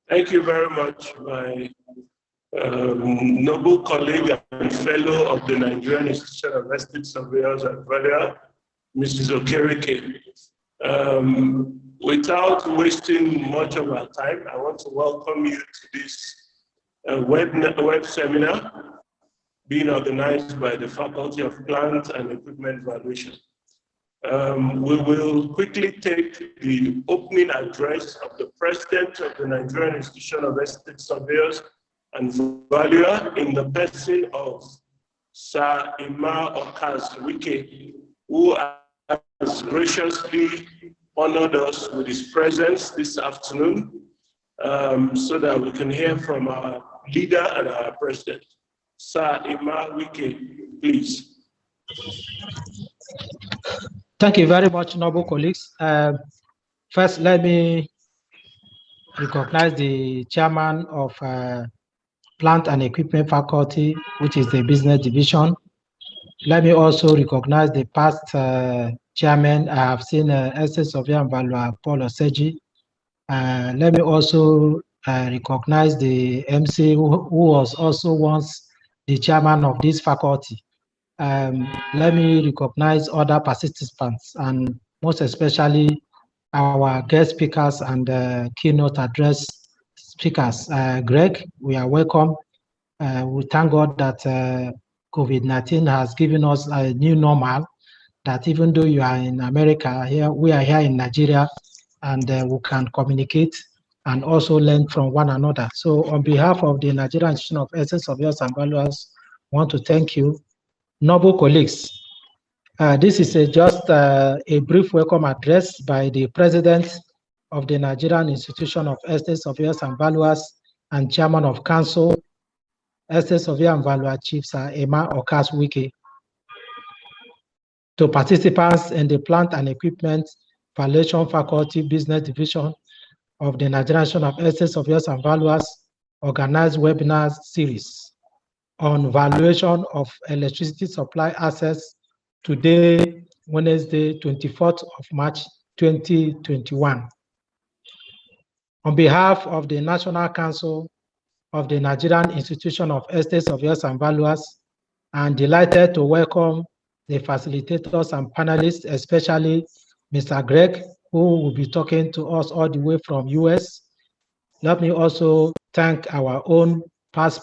Thank you very much, my noble colleague and fellow of the Nigerian Institution of Estate Surveyors and Valuer, Mrs. Okereke. Without wasting much of our time, I want to welcome you to this web seminar being organized by the Faculty of Plant and Equipment Valuation. We will quickly take the opening address of the President of the Nigerian Institution of Estate Surveyors and Valuer in the person of Sir Emma Okaz-Wike, who has graciously honored us with his presence this afternoon so that we can hear from our leader and our president. Sir Emma Wike, please. Thank you very much, noble colleagues. First, let me recognize the chairman of Plant and Equipment Faculty, which is the business division. Let me also recognize the past chairman. I have seen Estate Surveyor and Valuer Paul Oseji. Let me also recognize the MC who was also once the chairman of this faculty. Let me recognize other participants and most especially our guest speakers and keynote address speakers. Greg, we are welcome. We thank God that COVID-19 has given us a new normal, that even though you are in America, here we are here in Nigeria, and we can communicate and also learn from one another. So on behalf of the Nigerian Institution of Estate Surveyors and Valuers, I want to thank you. Noble colleagues, this is just a brief welcome address by the President of the Nigerian Institution of Estate Surveyors and Valuers and Chairman of Council, Estate Surveyor and Valuer Chief Sir Emma Okaz-Wike, to participants in the Plant and Equipment Valuation Faculty Business Division of the Nigerian Institution of Estate Surveyors and Valuers organized webinar series on valuation of electricity supply assets today, Wednesday, 24th of March, 2021. On behalf of the National Council of the Nigerian Institution of Estate Surveyors and Valuers, I'm delighted to welcome the facilitators and panelists, especially Mr. Greg, who will be talking to us all the way from US. Let me also thank our own past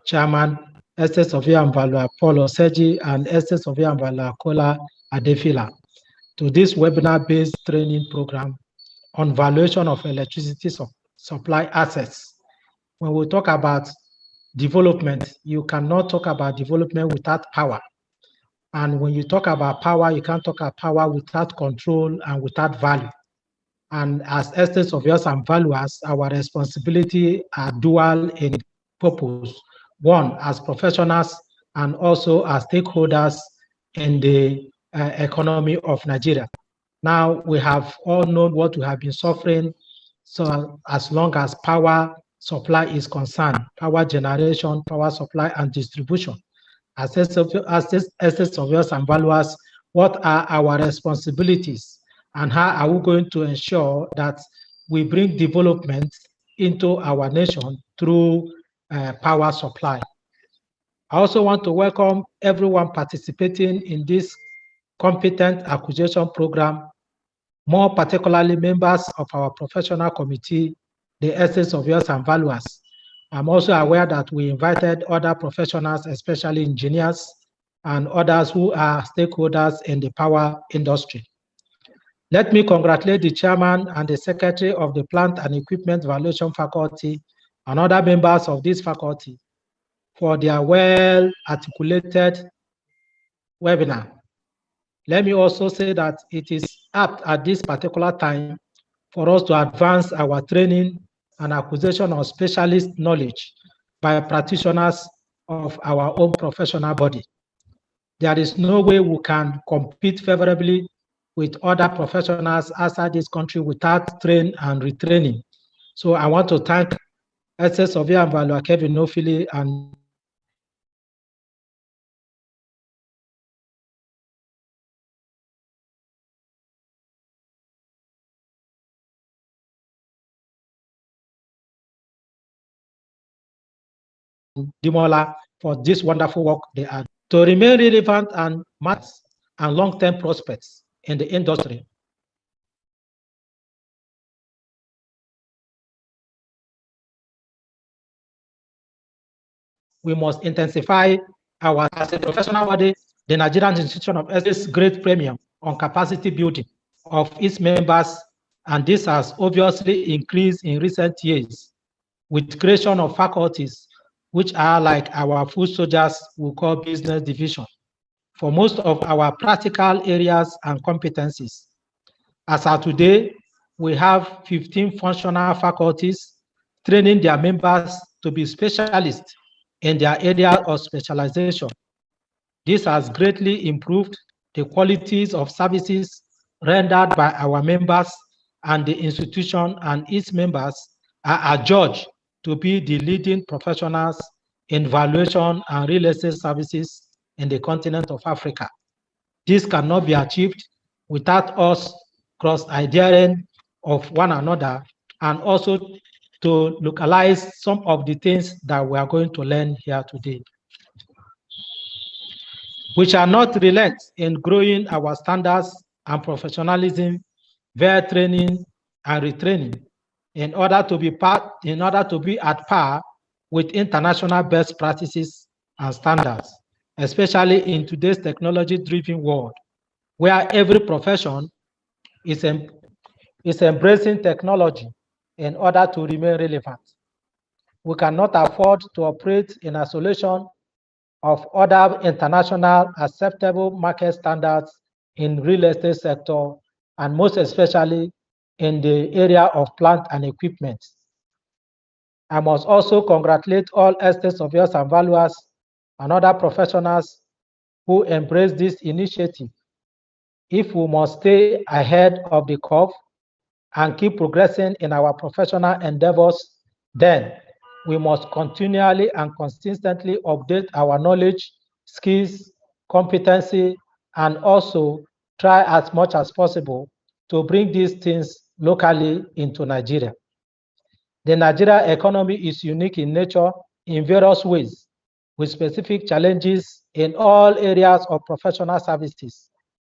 chairman, Estate Surveyor and Valuer Paul Oseji and Estate Surveyor and Valuer Kola Adefila, to this webinar-based training program on valuation of electricity supply assets. When we talk about development, you cannot talk about development without power. And when you talk about power, you can't talk about power without control and without value. And as estate surveyors and valuers, our responsibility are dual in purpose. One, as professionals and also as stakeholders in the economy of Nigeria. Now, we have all known what we have been suffering. So as long as power supply is concerned, power generation, power supply and distribution. As estate surveyors and valuers, what are our responsibilities and how are we going to ensure that we bring development into our nation through power supply? I also want to welcome everyone participating in this competent acquisition program, more particularly members of our professional committee, the estate surveyors and valuers. I'm also aware that we invited other professionals, especially engineers and others who are stakeholders in the power industry. Let me congratulate the chairman and the secretary of the Plant and Equipment Valuation Faculty and other members of this faculty for their well-articulated webinar. Let me also say that it is apt at this particular time for us to advance our training and acquisition of specialist knowledge by practitioners of our own professional body. There is no way we can compete favorably with other professionals outside this country without train and retraining. So I want to thank Estate Surveyor and Valuer Kevin Nofili and Dimola for this wonderful work they are to remain relevant and matters and long-term prospects in the industry. We must intensify our, as a professional body, the Nigerian Institution of Excellence great premium on capacity building of its members, and this has obviously increased in recent years with creation of faculties, which are like our food soldiers we call business division, for most of our practical areas and competencies. As of today, we have 15 functional faculties training their members to be specialists in their area of specialization. This has greatly improved the qualities of services rendered by our members, and the institution and its members are adjudged to be the leading professionals in valuation and real estate services in the continent of Africa. This cannot be achieved without us cross-ideating of one another, and also to localize some of the things that we are going to learn here today. We shall not relent in growing our standards and professionalism via training and retraining in order to be at par with international best practices and standards, especially in today's technology-driven world, where every profession is embracing technology in order to remain relevant. We cannot afford to operate in isolation of other international acceptable market standards in real estate sector, and most especially in the area of plant and equipment. I must also congratulate all estate surveyors and valuers and other professionals who embrace this initiative. If we must stay ahead of the curve and keep progressing in our professional endeavors, then we must continually and consistently update our knowledge, skills, competency, and also try as much as possible to bring these things locally into Nigeria. The Nigeria economy is unique in nature in various ways, with specific challenges in all areas of professional services,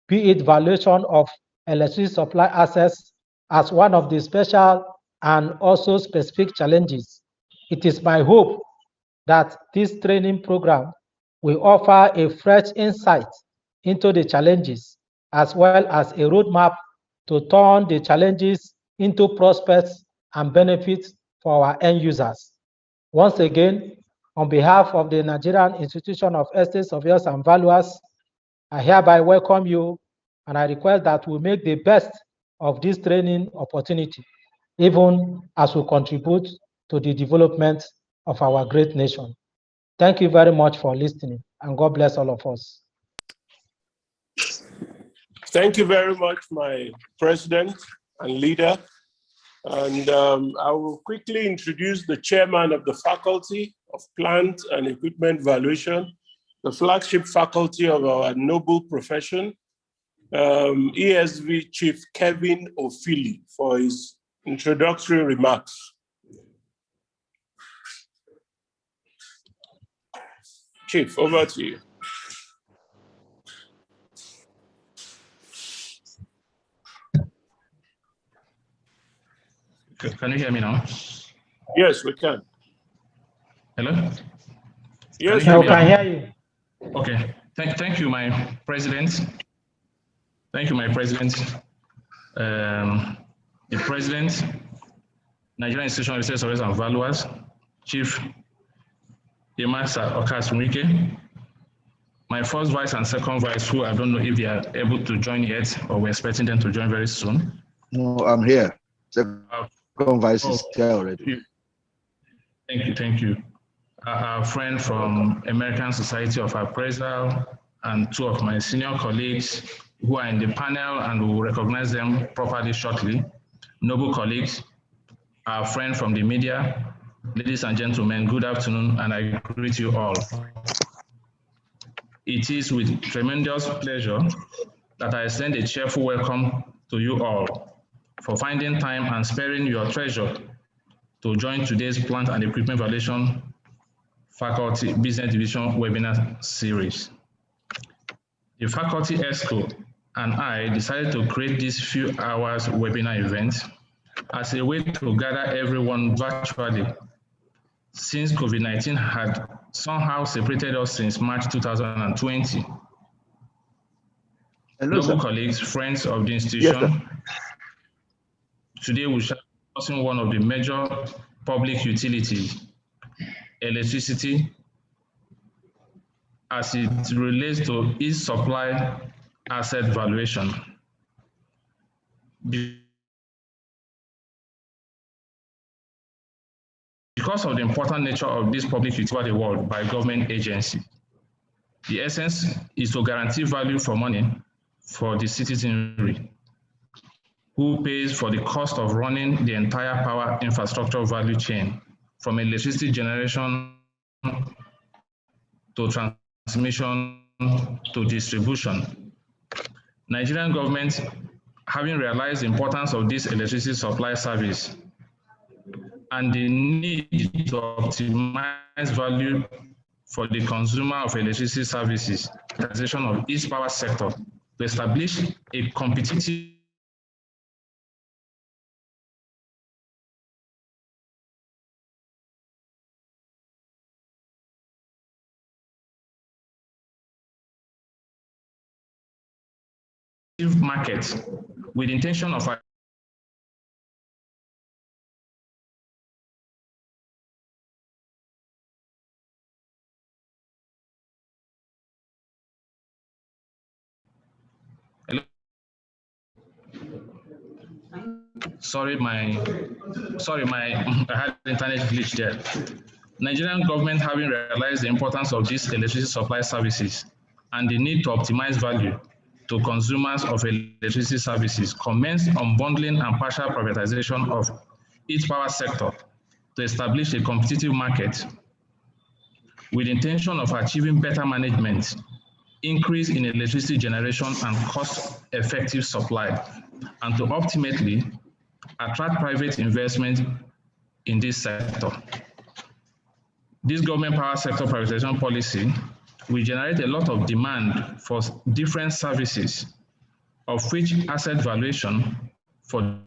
be it valuation of electricity supply assets as one of the special and also specific challenges. It is my hope that this training program will offer a fresh insight into the challenges, as well as a roadmap to turn the challenges into prospects and benefits for our end users. Once again, on behalf of the Nigerian Institution of Estate Surveyors and Valuers, I hereby welcome you, and I request that we make the best of this training opportunity, even as we contribute to the development of our great nation. Thank you very much for listening, and God bless all of us. Thank you very much, my president and leader. And I will quickly introduce the chairman of the Faculty of Plant and Equipment Valuation, the flagship faculty of our noble profession, ESV Chief Kevin Ofili, for his introductory remarks. Chief, over to you. Can you hear me now? Yes, we can. Hello? Yes, we can hear you. Okay. Thank you, my president. Thank you, my president. The president, Nigerian Institution of Estate Surveyors and Valuers, Chief Imasa Okasumike, my first vice and second vice, who I don't know if they are able to join yet, or we're expecting them to join very soon. No, I'm here. Second vice is here already. Thank you. Our friend from American Society of Appraisal, and two of my senior colleagues who are in the panel, and we will recognize them properly shortly. Noble colleagues, our friend from the media, ladies and gentlemen, good afternoon, and I greet you all. It is with tremendous pleasure that I extend a cheerful welcome to you all for finding time and sparing your treasure to join today's plant and equipment valuation Faculty Business Division webinar series. The faculty ESCO and I decided to create this few hours webinar event as a way to gather everyone virtually, since COVID-19 had somehow separated us since March 2020. Hello, Noble sir. colleagues, friends of the institution, Yes, today we shall be discussing one of the major public utilities, electricity, as it relates to its supply asset valuation. Because of the important nature of this public utility over the world by government agency, the essence is to guarantee value for money for the citizenry, who pays for the cost of running the entire power infrastructure value chain, from electricity generation to transmission to distribution. Nigerian government, having realized the importance of this electricity supply service and the need to optimize value for the consumer of electricity services, organization of each power sector, to establish a competitive market with the intention of Sorry, I had internet glitch there. Nigerian government, having realized the importance of these electricity supply services and the need to optimize value to consumers of electricity services, commenced unbundling and partial privatization of each power sector to establish a competitive market with the intention of achieving better management, increase in electricity generation and cost-effective supply, and to ultimately attract private investment in this sector. This government power sector privatization policy will generate a lot of demand for different services, of which asset valuation for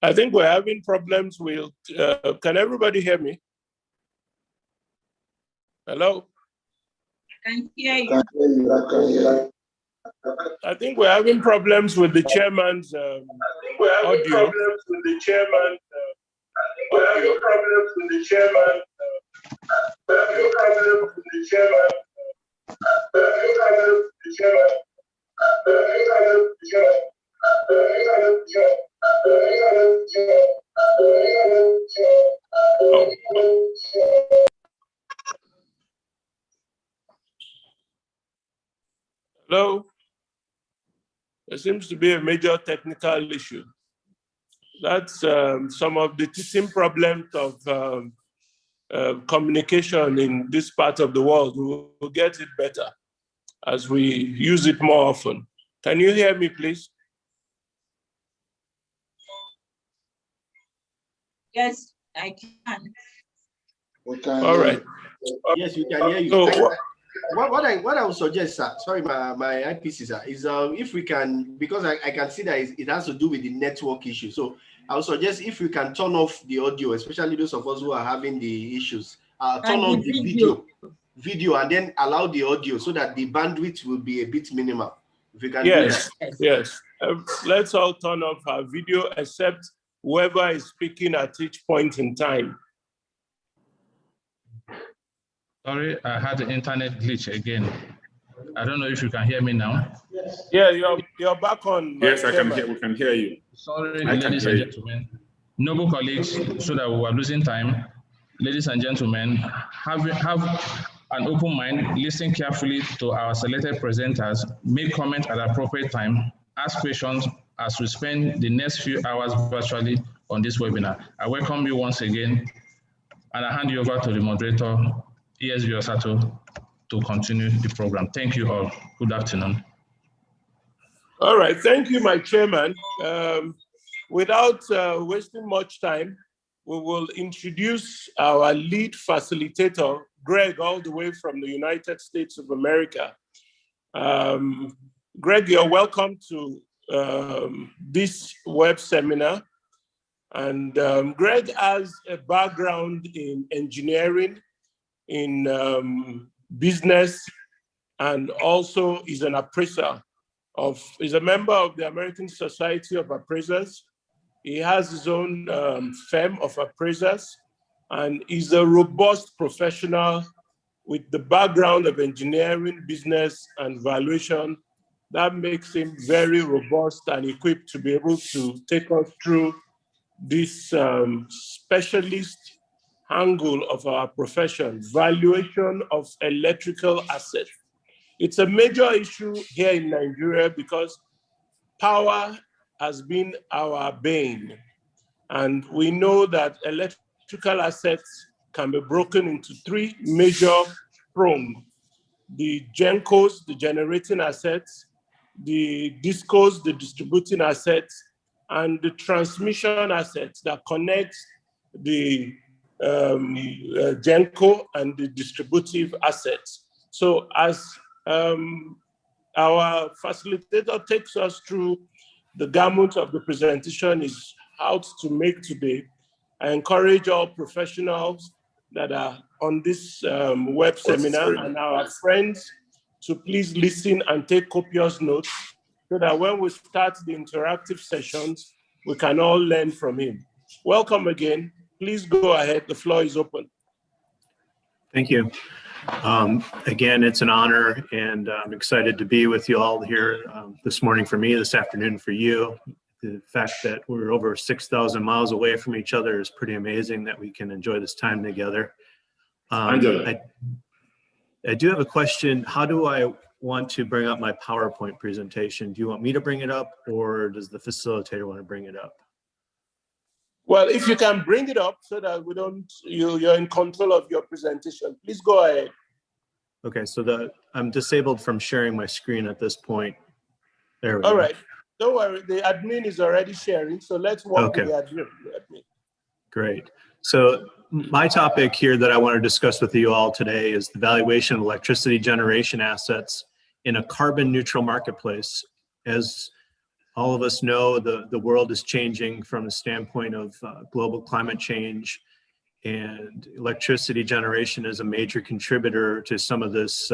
I think we're having problems with, can everybody hear me? Hello? I can hear you. I think we're having problems with the chairman's audio. Hello? There seems to be a major technical issue. That's some of the teething problems of communication in this part of the world. We'll get it better as we use it more often. Can you hear me, please? Yes, I can. All right. Yes, we can hear you. So, What I would suggest, sir, sorry, my IPC, sir, is if we can, because I can see that it has to do with the network issue. So I would suggest if we can turn off the audio, especially those of us who are having the issues, turn on the video and then allow the audio so that the bandwidth will be a bit minimal. If we can do that. Yes. Let's all turn off our video except whoever is speaking at each point in time. Sorry, I had an internet glitch again. I don't know if you can hear me now. Yeah, you're back on. Yes, I can hear. We can hear you. Sorry, ladies and gentlemen, noble colleagues, so that we are losing time. Ladies and gentlemen, have an open mind, listen carefully to our selected presenters, make comments at the appropriate time, ask questions as we spend the next few hours virtually on this webinar. I welcome you once again, and I hand you over to the moderator, ESV Osato, to continue the program. Thank you all. Good afternoon. All right, thank you, my chairman. Without wasting much time, we will introduce our lead facilitator, Greg, all the way from the United States of America. Greg, you're welcome to this web seminar. And Greg has a background in engineering, in business, and also is an appraiser. He's a member of the American Society of Appraisers. He has his own firm of appraisers, and he's a robust professional with the background of engineering, business, and valuation. That makes him very robust and equipped to be able to take us through this specialist angle of our profession, valuation of electrical assets. It's a major issue here in Nigeria because power has been our bane. And we know that electrical assets can be broken into three major prongs: the GENCOs, the generating assets, the DISCOs, the distributing assets, and the transmission assets that connect the GENCO and the distributive assets. So as our facilitator takes us through the gamut of the presentation is out to make today, I encourage all professionals that are on this web seminar and our friends to please listen and take copious notes so that when we start the interactive sessions, we can all learn from him. Welcome again. Please go ahead. The floor is open. Thank you. Again, it's an honor, and I'm excited to be with you all here this morning for me, this afternoon for you. The fact that we're over 6,000 miles away from each other is pretty amazing that we can enjoy this time together. I do have a question. How do I want to bring up my PowerPoint presentation? Do you want me to bring it up, or does the facilitator want to bring it up? Well, if you can bring it up so that we don't, you're in control of your presentation, please go ahead. Okay, so I'm disabled from sharing my screen at this point. There we go. All right, don't worry, the admin is already sharing, so let's work with the admin. Great. So my topic here that I want to discuss with you all today is the valuation of electricity generation assets in a carbon neutral marketplace. As all of us know, the world is changing from the standpoint of global climate change, and electricity generation is a major contributor to some of this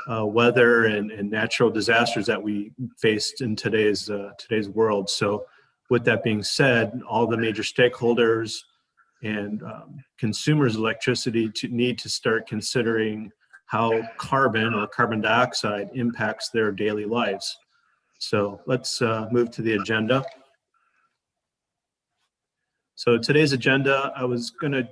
weather and natural disasters that we faced in today's world. So with that being said, all the major stakeholders and consumers of electricity need to start considering how carbon or carbon dioxide impacts their daily lives. So let's move to the agenda. So today's agenda, I was going to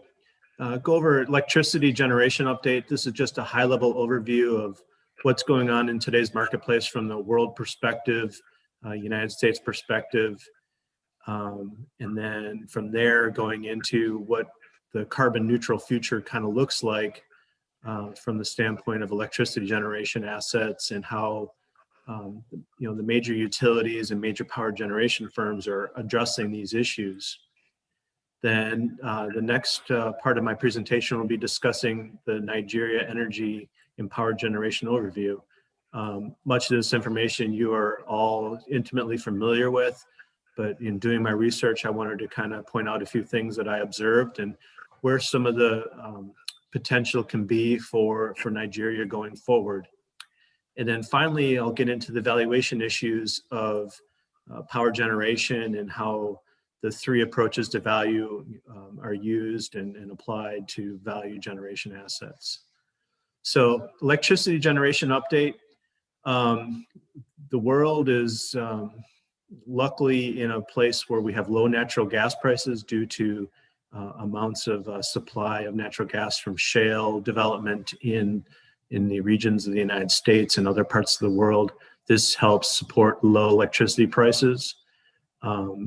go over electricity generation update. This is just a high-level overview of what's going on in today's marketplace from the world perspective, United States perspective, and then from there going into what the carbon neutral future kind of looks like from the standpoint of electricity generation assets and how the major utilities and major power generation firms are addressing these issues. Then the next part of my presentation will be discussing the Nigeria energy and power generation overview. Much of this information you are all intimately familiar with, but in doing my research, I wanted to kind of point out a few things that I observed and where some of the potential can be for Nigeria going forward. And then finally, I'll get into the valuation issues of power generation and how the three approaches to value are used and applied to value generation assets. So electricity generation update. The world is luckily in a place where we have low natural gas prices due to amounts of supply of natural gas from shale development in the regions of the United States and other parts of the world. This helps support low electricity prices.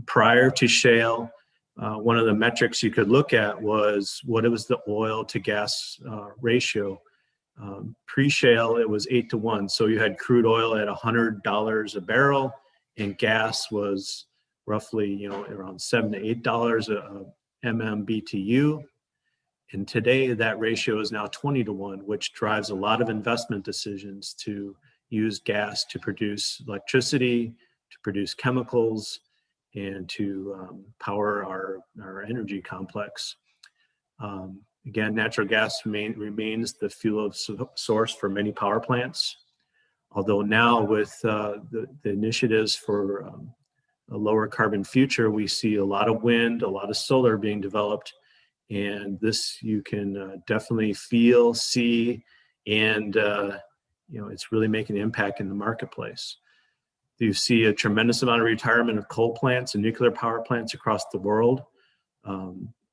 Prior to shale, one of the metrics you could look at was what was the oil to gas ratio. Pre-shale, it was 8-to-1. So you had crude oil at $100 a barrel, and gas was roughly, around $7 to $8 a MMBTU. And today that ratio is now 20-to-1, which drives a lot of investment decisions to use gas to produce electricity, to produce chemicals, and to power our energy complex. Again, natural gas remains the fuel source for many power plants. Although now with the initiatives for a lower carbon future, we see a lot of wind, a lot of solar being developed. And this you can definitely feel, see, and it's really making an impact in the marketplace. You see a tremendous amount of retirement of coal plants and nuclear power plants across the world.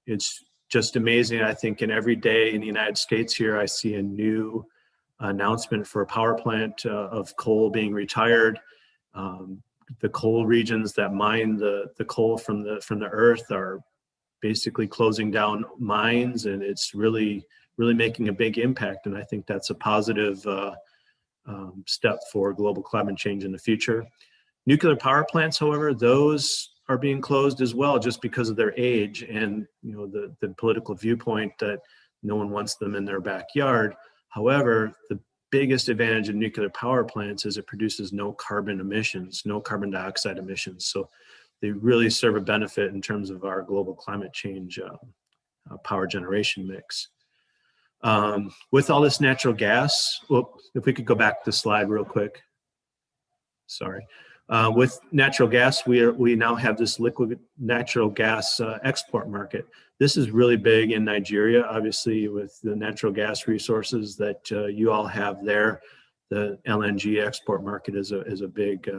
It's just amazing. I think in every day in the United States here, I see a new announcement for a power plant of coal being retired. The coal regions that mine the coal from the earth are basically closing down mines, and it's really making a big impact. And I think that's a positive step for global climate change in the future. Nuclear power plants, however, those are being closed as well, just because of their age and the political viewpoint that no one wants them in their backyard. However, the biggest advantage of nuclear power plants is it produces no carbon emissions, no carbon dioxide emissions. So they really serve a benefit in terms of our global climate change power generation mix. With all this natural gas, well, if we could go back to the slide real quick. Sorry. With natural gas, we now have this liquid natural gas export market. This is really big in Nigeria, obviously, with the natural gas resources that you all have there. The LNG export market is a big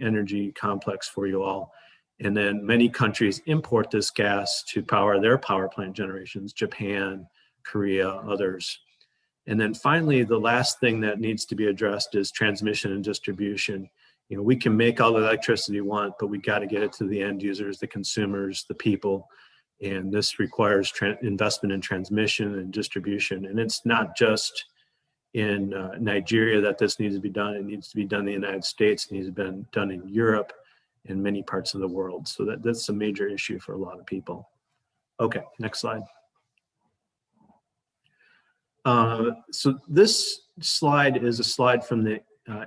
energy complex for you all. And then many countries import this gas to power their power plant generations, Japan, Korea, others. And then finally, the last thing that needs to be addressed is transmission and distribution. We can make all the electricity we want, but we got to get it to the end users, the consumers, the people. And this requires investment in transmission and distribution. And it's not just in Nigeria that this needs to be done. It needs to be done in the United States. It needs to be done in Europe and many parts of the world. So that's a major issue for a lot of people. Okay, next slide. So this slide is a slide from the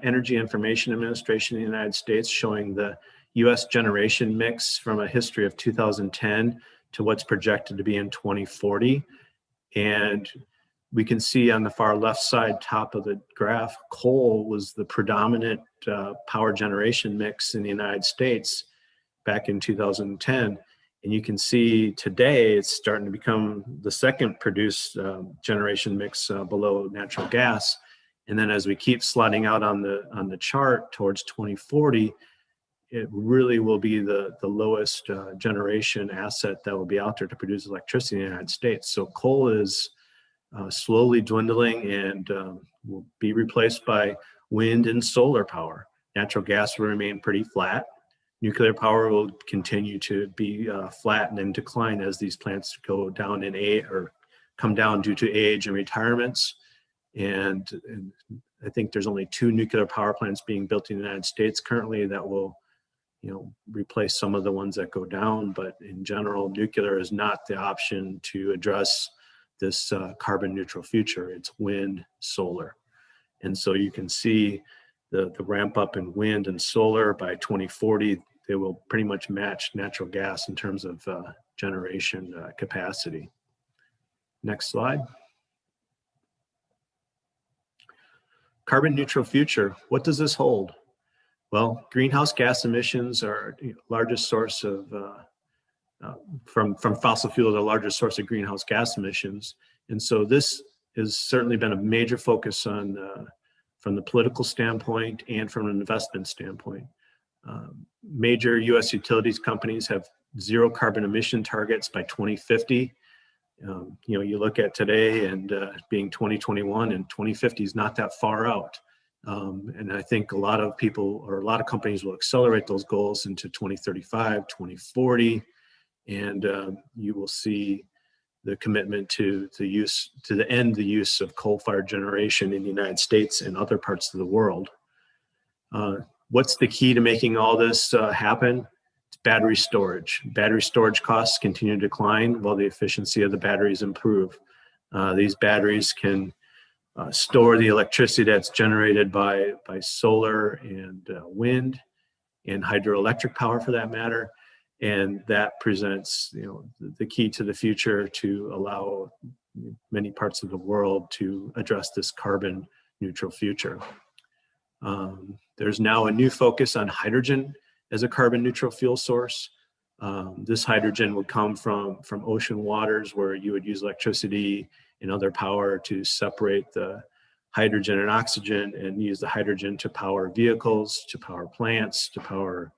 Energy Information Administration in the United States showing the US generation mix from a history of 2010 to what's projected to be in 2040. And we can see on the far left side, top of the graph, coal was the predominant power generation mix in the United States back in 2010. And you can see today it's starting to become the second produced generation mix below natural gas. And then as we keep sliding out on the chart towards 2040, it really will be the lowest generation asset that will be out there to produce electricity in the United States. So coal is slowly dwindling and will be replaced by wind and solar power. Natural gas will remain pretty flat. Nuclear power will continue to be flat and then decline as these plants go down in age or come down due to age and retirements. And I think there's only 2 nuclear power plants being built in the United States currently that will replace some of the ones that go down, but in general, nuclear is not the option to address this carbon neutral future. It's wind, solar. And so you can see the ramp up in wind and solar. By 2040, they will pretty much match natural gas in terms of generation capacity. Next slide. Carbon neutral future, what does this hold? Well, greenhouse gas emissions are the largest source of, from fossil fuel, the largest source of greenhouse gas emissions. And so this has certainly been a major focus on, from the political standpoint and from an investment standpoint. Major US utilities companies have zero carbon emission targets by 2050. You look at today and being 2021 and 2050 is not that far out. And I think a lot of people or a lot of companies will accelerate those goals into 2035, 2040, and you will see the commitment to end the use of coal-fired generation in the United States and other parts of the world. What's the key to making all this happen? It's battery storage. Battery storage costs continue to decline while the efficiency of the batteries improve. These batteries can store the electricity that's generated by solar and wind and hydroelectric power for that matter. And that presents the key to the future to allow many parts of the world to address this carbon neutral future. There's now a new focus on hydrogen as a carbon neutral fuel source. This hydrogen would come from ocean waters where you would use electricity and other power to separate the hydrogen and oxygen and use the hydrogen to power vehicles, to power plants, to power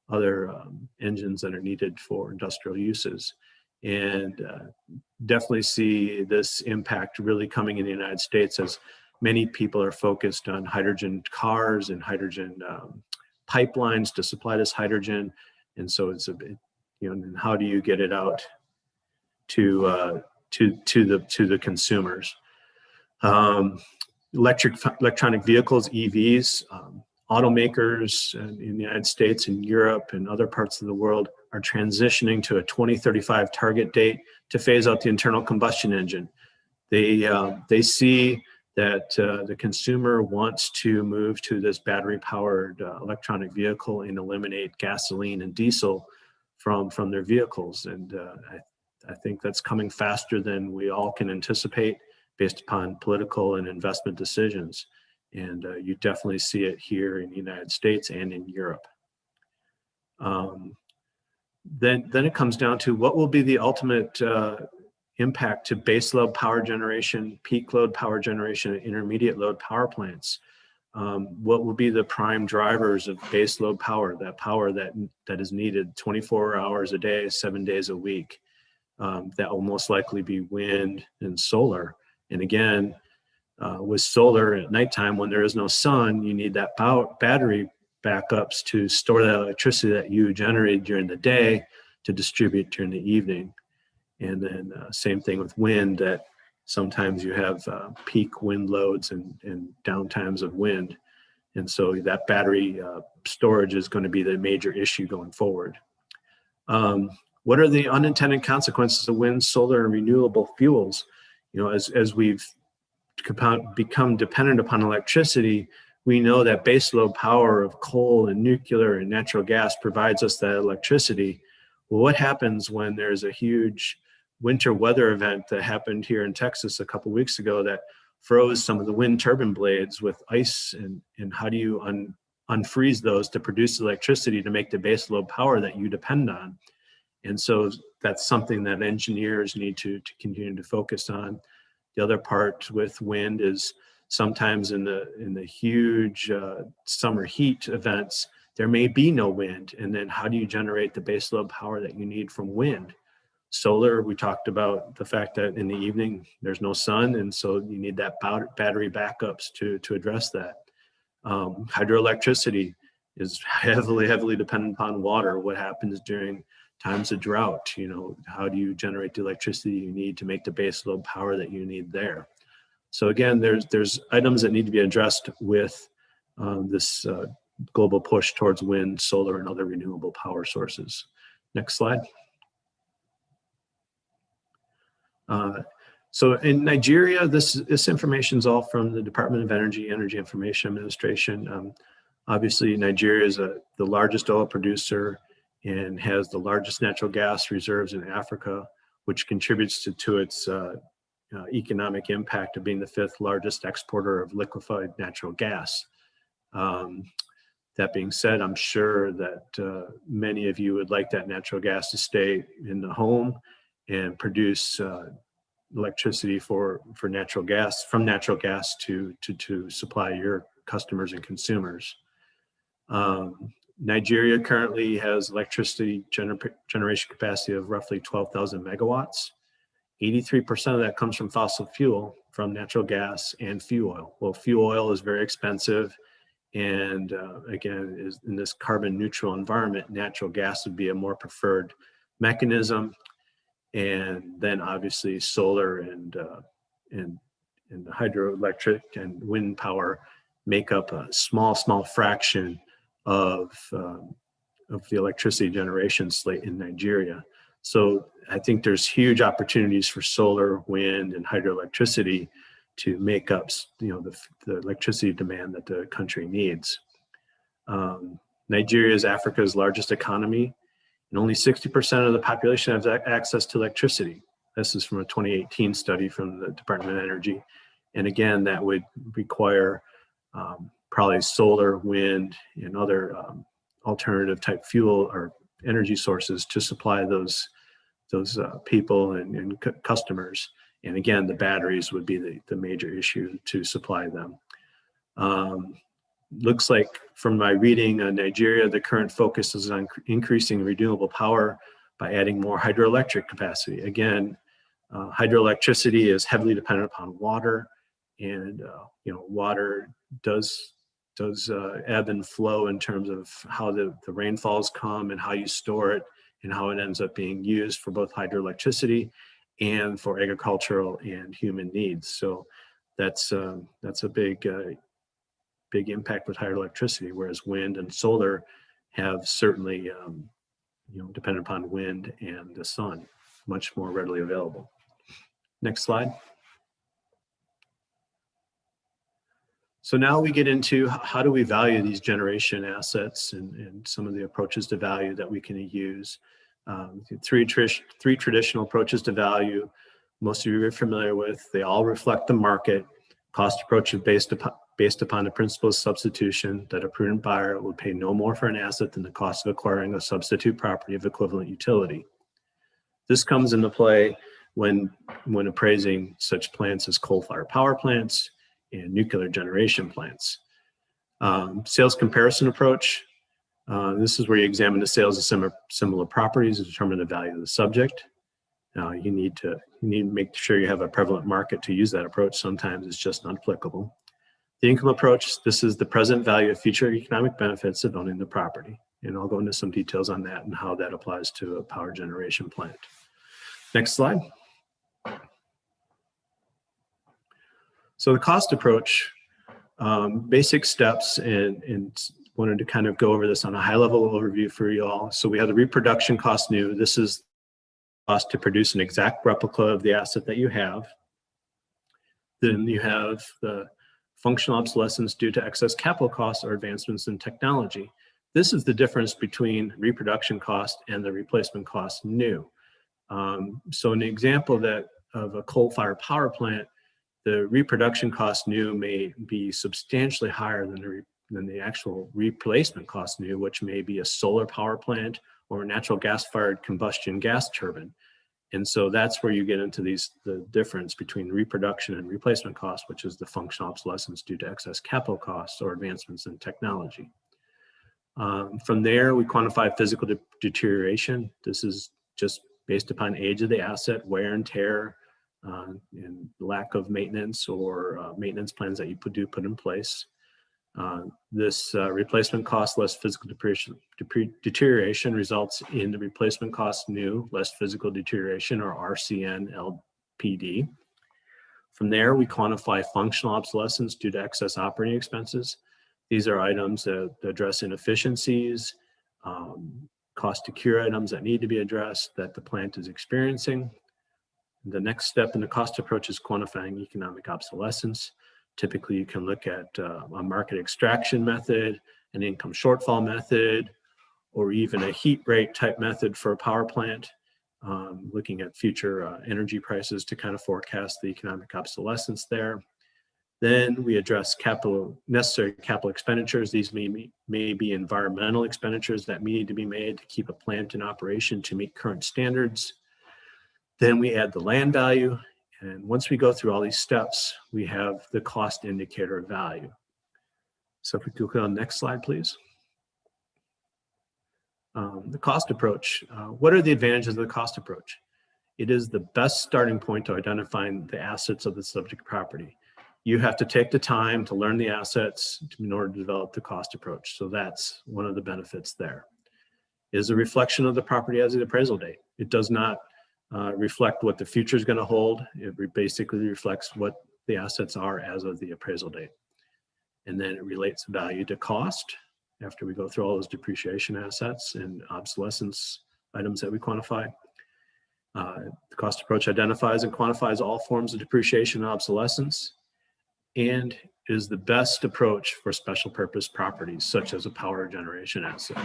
other engines that are needed for industrial uses. And definitely see this impact really coming in the United States as many people are focused on hydrogen cars and hydrogen pipelines to supply this hydrogen. And so it's a bit, and how do you get it out to the consumers? Electronic vehicles, EVs, automakers in the United States and Europe and other parts of the world are transitioning to a 2035 target date to phase out the internal combustion engine. They see that the consumer wants to move to this battery-powered electronic vehicle and eliminate gasoline and diesel from their vehicles. And I think that's coming faster than we all can anticipate based upon political and investment decisions. And you definitely see it here in the United States and in Europe. Then it comes down to what will be the ultimate impact to base load power generation, peak load power generation, and intermediate load power plants. What will be the prime drivers of base load power, that power that is needed 24 hours a day, 7 days a week? That will most likely be wind and solar. And again, with solar at nighttime, when there is no sun, you need that battery backups to store the electricity that you generated during the day to distribute during the evening. And then same thing with wind, that sometimes you have peak wind loads and downtimes of wind. And so that battery storage is going to be the major issue going forward. What are the unintended consequences of wind, solar, and renewable fuels? As we've become dependent upon electricity, we know that baseload power of coal and nuclear and natural gas provides us that electricity. Well, what happens when there's a huge winter weather event that happened here in Texas a couple weeks ago that froze some of the wind turbine blades with ice, and how do you unfreeze those to produce electricity to make the baseload power that you depend on? And so that's something that engineers need to continue to focus on. The other part with wind is sometimes in the huge summer heat events, there may be no wind. And then how do you generate the baseload power that you need from wind? Solar, we talked about the fact that in the evening, there's no sun. And so you need that battery backups to address that. Hydroelectricity is heavily dependent upon water. What happens during times of drought? How do you generate the electricity you need to make the baseload power that you need there? So again, there's items that need to be addressed with this global push towards wind, solar, and other renewable power sources. Next slide. So in Nigeria, this information is all from the Department of Energy Information Administration. Obviously, Nigeria is the largest oil producer and has the largest natural gas reserves in Africa, which contributes to its economic impact of being the 5th largest exporter of liquefied natural gas. That being said, I'm sure that many of you would like that natural gas to stay in the home and produce electricity for natural gas, from natural gas to supply your customers and consumers. Nigeria currently has electricity generation capacity of roughly 12,000 megawatts. 83% of that comes from fossil fuel, from natural gas and fuel oil. Well, fuel oil is very expensive, and again, is in this carbon neutral environment, natural gas would be a more preferred mechanism. And then obviously solar and the hydroelectric and wind power make up a small fraction of the electricity generation slate in Nigeria. So I think there's huge opportunities for solar, wind, and hydroelectricity to make up, the electricity demand that the country needs. Nigeria is Africa's largest economy, and only 60% of the population has access to electricity. This is from a 2018 study from the Department of Energy. And again, that would require probably solar, wind, and other alternative type fuel or energy sources to supply those people and customers. And again, the batteries would be the major issue to supply them. Looks like from my reading on Nigeria, the current focus is on increasing renewable power by adding more hydroelectric capacity. Again, hydroelectricity is heavily dependent upon water, and water does ebb and flow in terms of how the rainfalls come and how you store it and how it ends up being used for both hydroelectricity and for agricultural and human needs. So that's a big impact with hydroelectricity, whereas wind and solar have certainly, dependent upon wind and the sun, much more readily available. Next slide. So now we get into how do we value these generation assets and some of the approaches to value that we can use. Three traditional approaches to value, most of you are familiar with. They all reflect the market. Cost approach is based upon the principle of substitution, that a prudent buyer would pay no more for an asset than the cost of acquiring a substitute property of equivalent utility. This comes into play when appraising such plants as coal-fired power plants and nuclear generation plants. Sales comparison approach. This is where you examine the sales of similar properties to determine the value of the subject. You need to make sure you have a prevalent market to use that approach. Sometimes it's just not applicable. The income approach, this is the present value of future economic benefits of owning the property. And I'll go into some details on that and how that applies to a power generation plant. Next slide. So the cost approach, basic steps, and wanted to kind of go over this on a high level overview for you all. So we have the reproduction cost new. This is cost to produce an exact replica of the asset that you have. Then you have the functional obsolescence due to excess capital costs or advancements in technology. This is the difference between reproduction cost and the replacement cost new. So an example of a coal-fired power plant, the reproduction cost new may be substantially higher than the actual replacement cost new, which may be a solar power plant or a natural gas-fired combustion gas turbine. And so that's where you get into the difference between reproduction and replacement cost, which is the functional obsolescence due to excess capital costs or advancements in technology. From there, we quantify physical deterioration. This is just based upon age of the asset, wear and tear, and lack of maintenance or maintenance plans that you put in place. This replacement cost less physical deterioration results in the replacement cost new less physical deterioration, or RCN LPD. From there, we quantify functional obsolescence due to excess operating expenses. These are items that address inefficiencies, cost to cure items that need to be addressed that the plant is experiencing. The next step in the cost approach is quantifying economic obsolescence. Typically, you can look at a market extraction method, an income shortfall method, or even a heat rate type method for a power plant, looking at future energy prices to kind of forecast the economic obsolescence there. Then we address necessary capital expenditures. These may be environmental expenditures that need to be made to keep a plant in operation to meet current standards. Then we add the land value. And once we go through all these steps, we have the cost indicator of value. So if we could go on the next slide, please. The cost approach. What are the advantages of the cost approach? It is the best starting point to identifying the assets of the subject property. You have to take the time to learn the assets in order to develop the cost approach. So that's one of the benefits there. It is a reflection of the property as of the appraisal date. It does not reflect what the future is going to hold. It basically reflects what the assets are as of the appraisal date. And then it relates value to cost after we go through all those depreciation assets and obsolescence items that we quantify. The cost approach identifies and quantifies all forms of depreciation and obsolescence, and is the best approach for special purpose properties such as a power generation asset,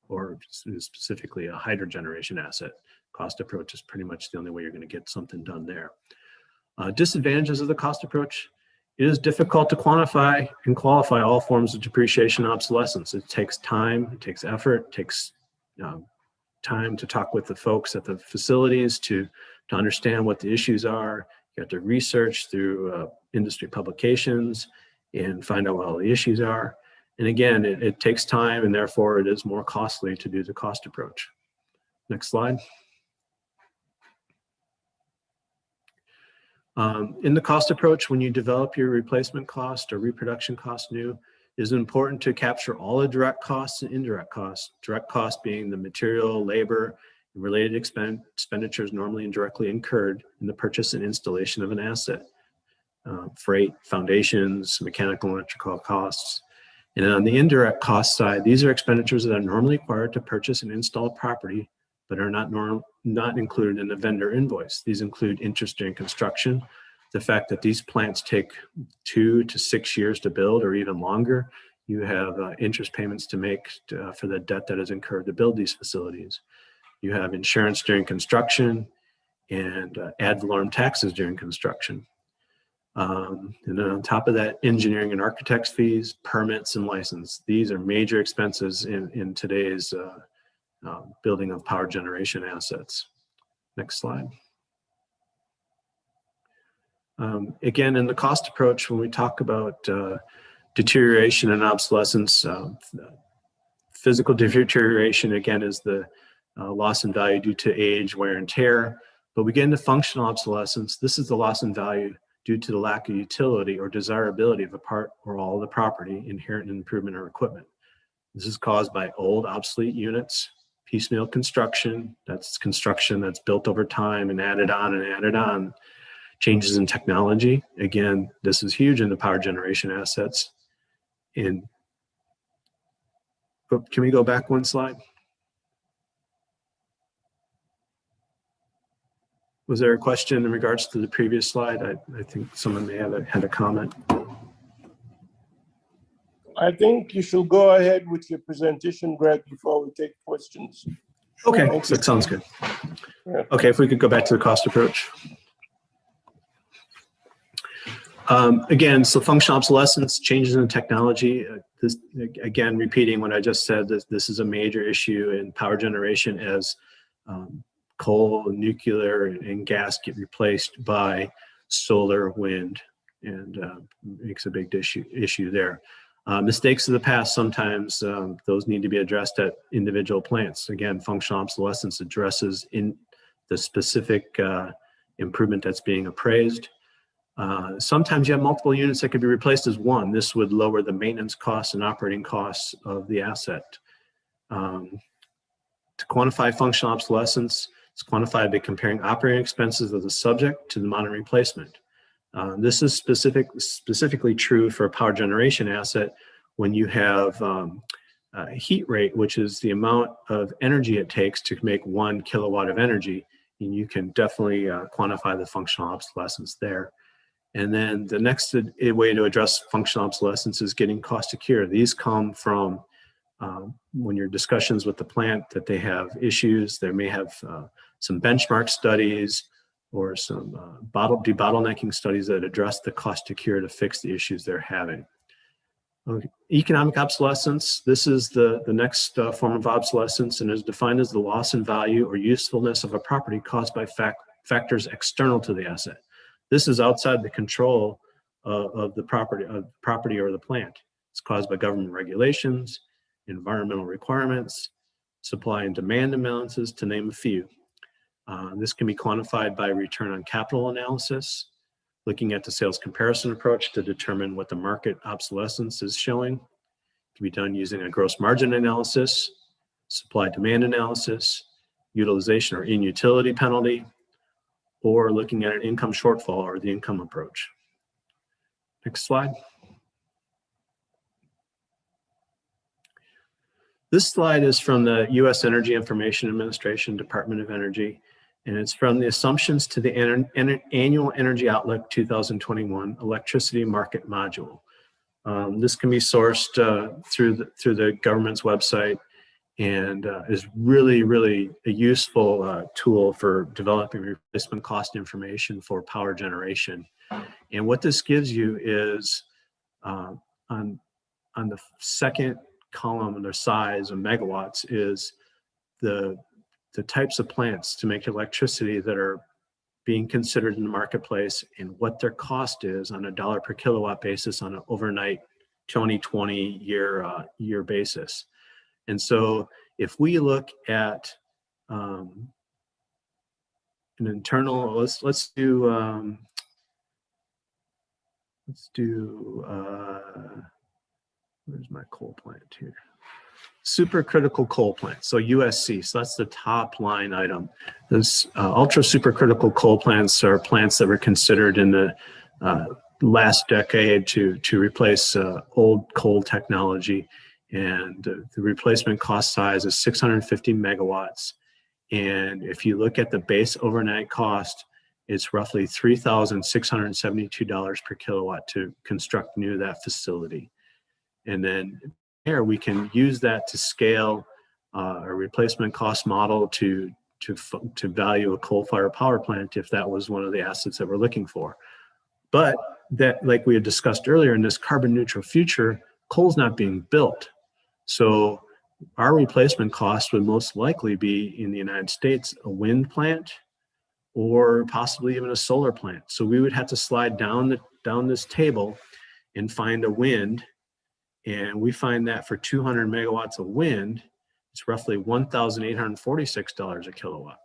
or specifically a hydro generation asset. Cost approach is pretty much the only way you're going to get something done there. Disadvantages of the cost approach: it is difficult to quantify and qualify all forms of depreciation and obsolescence. It takes time, it takes effort, it takes time to talk with the folks at the facilities to understand what the issues are. You have to research through industry publications and find out what all the issues are. And again, it takes time, and therefore it is more costly to do the cost approach. Next slide. In the cost approach, when you develop your replacement cost or reproduction cost new, it is important to capture all the direct costs and indirect costs. Direct costs being the material, labor, and related expenditures normally indirectly incurred in the purchase and installation of an asset. Freight, foundations, mechanical and electrical costs. And on the indirect cost side, these are expenditures that are normally required to purchase and install a property, but are not included in the vendor invoice. These include interest during construction, the fact that these plants take 2 to 6 years to build or even longer. You have interest payments to make for the debt that is incurred to build these facilities. You have insurance during construction and ad valorem taxes during construction. And then on top of that, engineering and architect's fees, permits and license. These are major expenses in today's building of power generation assets. Next slide. Again, in the cost approach, when we talk about deterioration and obsolescence, physical deterioration, again, is the loss in value due to age, wear, and tear. But we get into functional obsolescence. This is the loss in value due to the lack of utility or desirability of a part or all of the property inherent in improvement or equipment. This is caused by old, obsolete units, piecemeal construction, that's construction that's built over time and added on, changes in technology. Again, this is huge in the power generation assets. And can we go back one slide? Was there a question in regards to the previous slide? I think someone may have had a comment. I think you should go ahead with your presentation, Greg, before we take questions. Okay, that sounds good. Yeah. Okay, if we could go back to the cost approach. Again, so functional obsolescence, changes in technology. This, again, repeating what I just said, this is a major issue in power generation as coal, nuclear, and gas get replaced by solar, wind, and makes a big issue there. Mistakes of the past, sometimes those need to be addressed at individual plants. Again, functional obsolescence addresses in the specific improvement that's being appraised. Sometimes you have multiple units that could be replaced as one. This would lower the maintenance costs and operating costs of the asset. To quantify functional obsolescence, it's quantified by comparing operating expenses of the subject to the amount of replacement. This is specifically true for a power generation asset when you have heat rate, which is the amount of energy it takes to make 1 kilowatt of energy, and you can definitely quantify the functional obsolescence there. And then the next way to address functional obsolescence is getting cost to cure. These come from when your discussions with the plant that they have issues. They may have some benchmark studies or some debottlenecking studies that address the cost to cure to fix the issues they're having. Economic obsolescence, this is the next form of obsolescence, and is defined as the loss in value or usefulness of a property caused by factors external to the asset. This is outside the control of the property or the plant. It's caused by government regulations, environmental requirements, supply and demand imbalances, to name a few. This can be quantified by return on capital analysis, looking at the sales comparison approach to determine what the market obsolescence is showing. It can be done using a gross margin analysis, supply demand analysis, utilization or inutility penalty, or looking at an income shortfall or the income approach. Next slide. This slide is from the U.S. Energy Information Administration, Department of Energy, and it's from the Assumptions to the Annual Energy Outlook 2021 Electricity Market Module. This can be sourced through the government's website, and is really a useful tool for developing replacement cost information for power generation. And what this gives you is on the second column, the size of megawatts, is the types of plants to make electricity that are being considered in the marketplace and what their cost is on a $1 per kilowatt basis on an overnight 2020 year basis. And so if we look at an internal, let's do where's my coal plant here? Supercritical coal plant, so USC, so that's the top line item. Those ultra supercritical coal plants are plants that were considered in the last decade to replace old coal technology, and the replacement cost size is 650 megawatts. And if you look at the base overnight cost, it's roughly $3,672 per kilowatt to construct new that facility. And then here we can use that to scale a replacement cost model to value a coal-fired power plant if that was one of the assets that we're looking for. But that, like we had discussed earlier, in this carbon neutral future, coal's not being built. So our replacement cost would most likely be in the United States a wind plant or possibly even a solar plant. So we would have to slide down this table and find a wind. And we find that for 200 megawatts of wind, it's roughly $1,846 a kilowatt.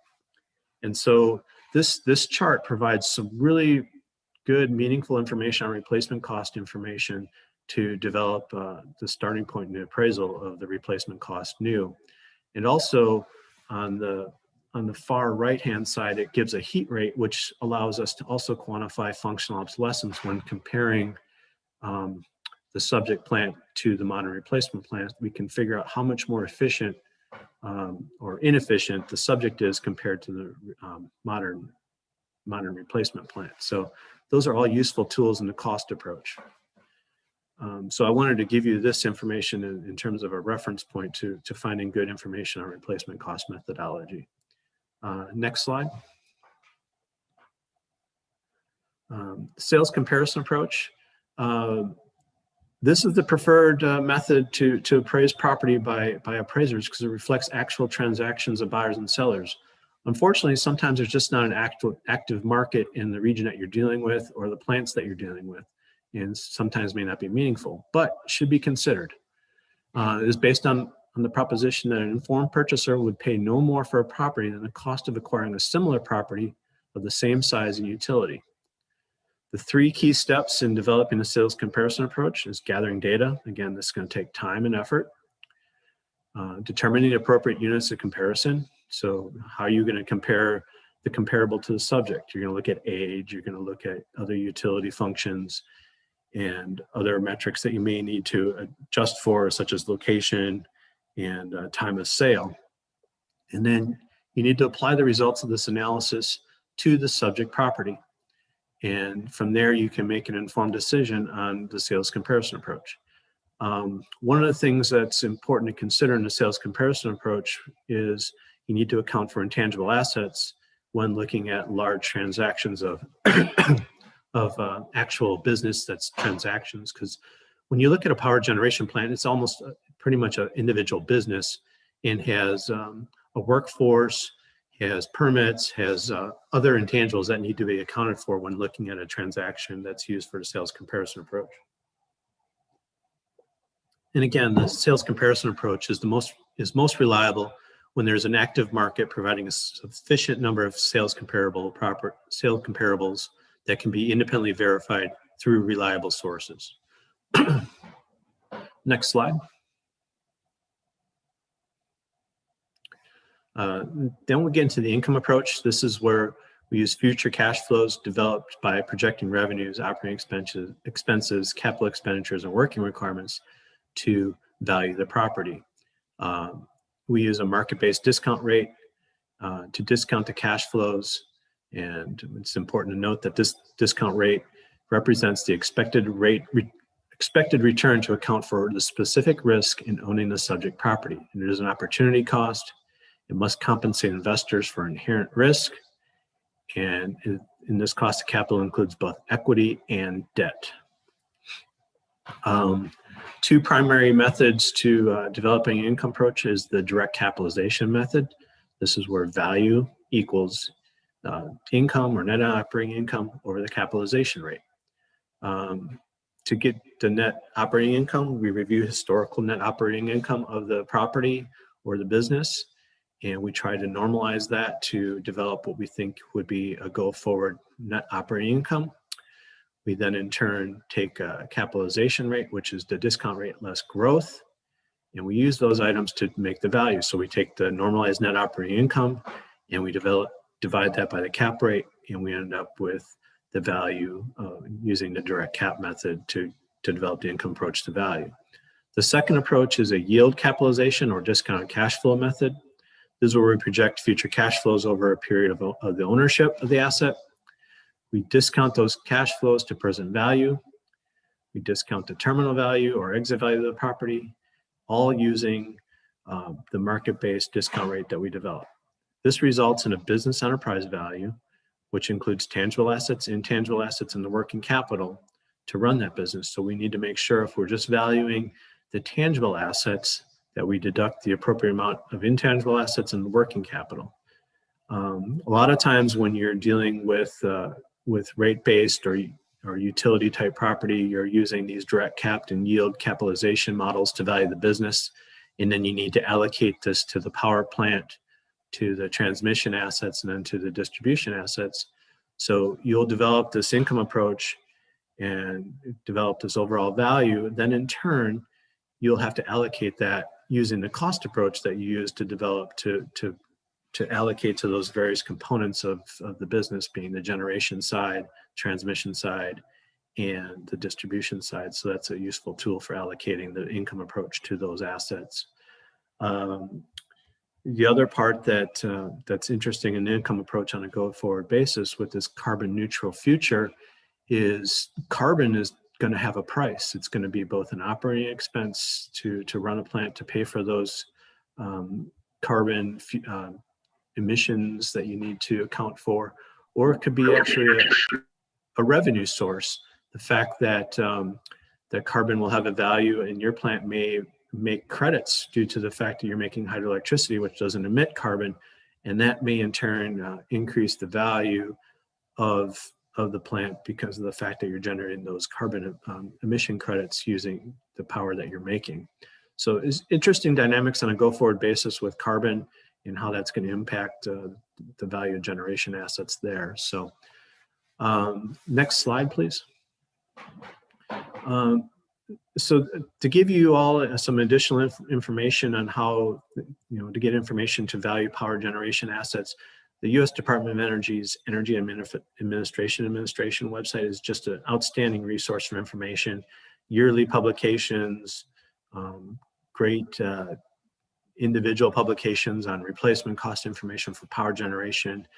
And so this chart provides some really good, meaningful information on replacement cost information to develop the starting point in the appraisal of the replacement cost new. And also on the far right-hand side, it gives a heat rate, which allows us to also quantify functional obsolescence when comparing the subject plant to the modern replacement plant. We can figure out how much more efficient or inefficient the subject is compared to the modern replacement plant. So those are all useful tools in the cost approach. So I wanted to give you this information in terms of a reference point to finding good information on replacement cost methodology. Next slide. Sales comparison approach. This is the preferred method to appraise property by appraisers because it reflects actual transactions of buyers and sellers. Unfortunately, sometimes there's just not an active market in the region that you're dealing with or the plants that you're dealing with, and sometimes may not be meaningful, but should be considered. It is based on the proposition that an informed purchaser would pay no more for a property than the cost of acquiring a similar property of the same size and utility. The three key steps in developing a sales comparison approach is gathering data. Again, this is going to take time and effort. Determining the appropriate units of comparison. So how are you going to compare the comparable to the subject? You're going to look at age, you're going to look at other utility functions, and other metrics that you may need to adjust for, such as location and time of sale. And then you need to apply the results of this analysis to the subject property. And from there, you can make an informed decision on the sales comparison approach. One of the things that's important to consider in the sales comparison approach is you need to account for intangible assets when looking at large transactions of, actual business that's transactions. Because when you look at a power generation plant, it's almost pretty much an individual business and has a workforce, has permits, has other intangibles that need to be accounted for when looking at a transaction that's used for the sales comparison approach. And again, the sales comparison approach is most reliable when there's an active market providing a sufficient number of sales comparables that can be independently verified through reliable sources. Next slide. Then we get into the income approach. This is where we use future cash flows developed by projecting revenues, operating expenses, capital expenditures, and working requirements to value the property. We use a market-based discount rate to discount the cash flows. And it's important to note that this discount rate represents the expected return to account for the specific risk in owning the subject property. And it is an opportunity cost. It must compensate investors for inherent risk. And in this cost of capital includes both equity and debt. Two primary methods to developing an income approach is the direct capitalization method. This is where value equals income or net operating income over the capitalization rate. To get the net operating income, we review historical net operating income of the property or the business, and we try to normalize that to develop what we think would be a go-forward net operating income. We then in turn take a capitalization rate, which is the discount rate less growth, and we use those items to make the value. So we take the normalized net operating income and we divide that by the cap rate, and we end up with the value using the direct cap method to develop the income approach to value. The second approach is a yield capitalization or discounted cash flow method. This is where we project future cash flows over a period of the ownership of the asset. We discount those cash flows to present value. We discount the terminal value or exit value of the property, all using the market-based discount rate that we develop. This results in a business enterprise value, which includes tangible assets, intangible assets, and the working capital to run that business. So we need to make sure if we're just valuing the tangible assets that we deduct the appropriate amount of intangible assets and working capital. A lot of times when you're dealing with rate-based or utility type property, you're using these direct capped and yield capitalization models to value the business. And then you need to allocate this to the power plant, to the transmission assets, and then to the distribution assets. So you'll develop this income approach and develop this overall value. Then in turn, you'll have to allocate that using the cost approach that you use to develop to allocate to those various components of the business, being the generation side, transmission side, and the distribution side. So that's a useful tool for allocating the income approach to those assets. The other part that's interesting in the income approach on a go-forward basis with this carbon neutral future is carbon is going to have a price. It's going to be both an operating expense to run a plant to pay for those carbon emissions that you need to account for, or it could be actually a revenue source. The fact that that carbon will have a value and your plant may make credits due to the fact that you're making hydroelectricity, which doesn't emit carbon, and that may in turn increase the value of the plant because of the fact that you're generating those carbon emission credits using the power that you're making. So it's interesting dynamics on a go-forward basis with carbon and how that's going to impact the value of generation assets there. So next slide, please. So to give you all some additional information on how, to get information to value power generation assets, The U.S. Department of Energy's Energy Administration website is just an outstanding resource for information, yearly publications, great individual publications on replacement cost information for power generation.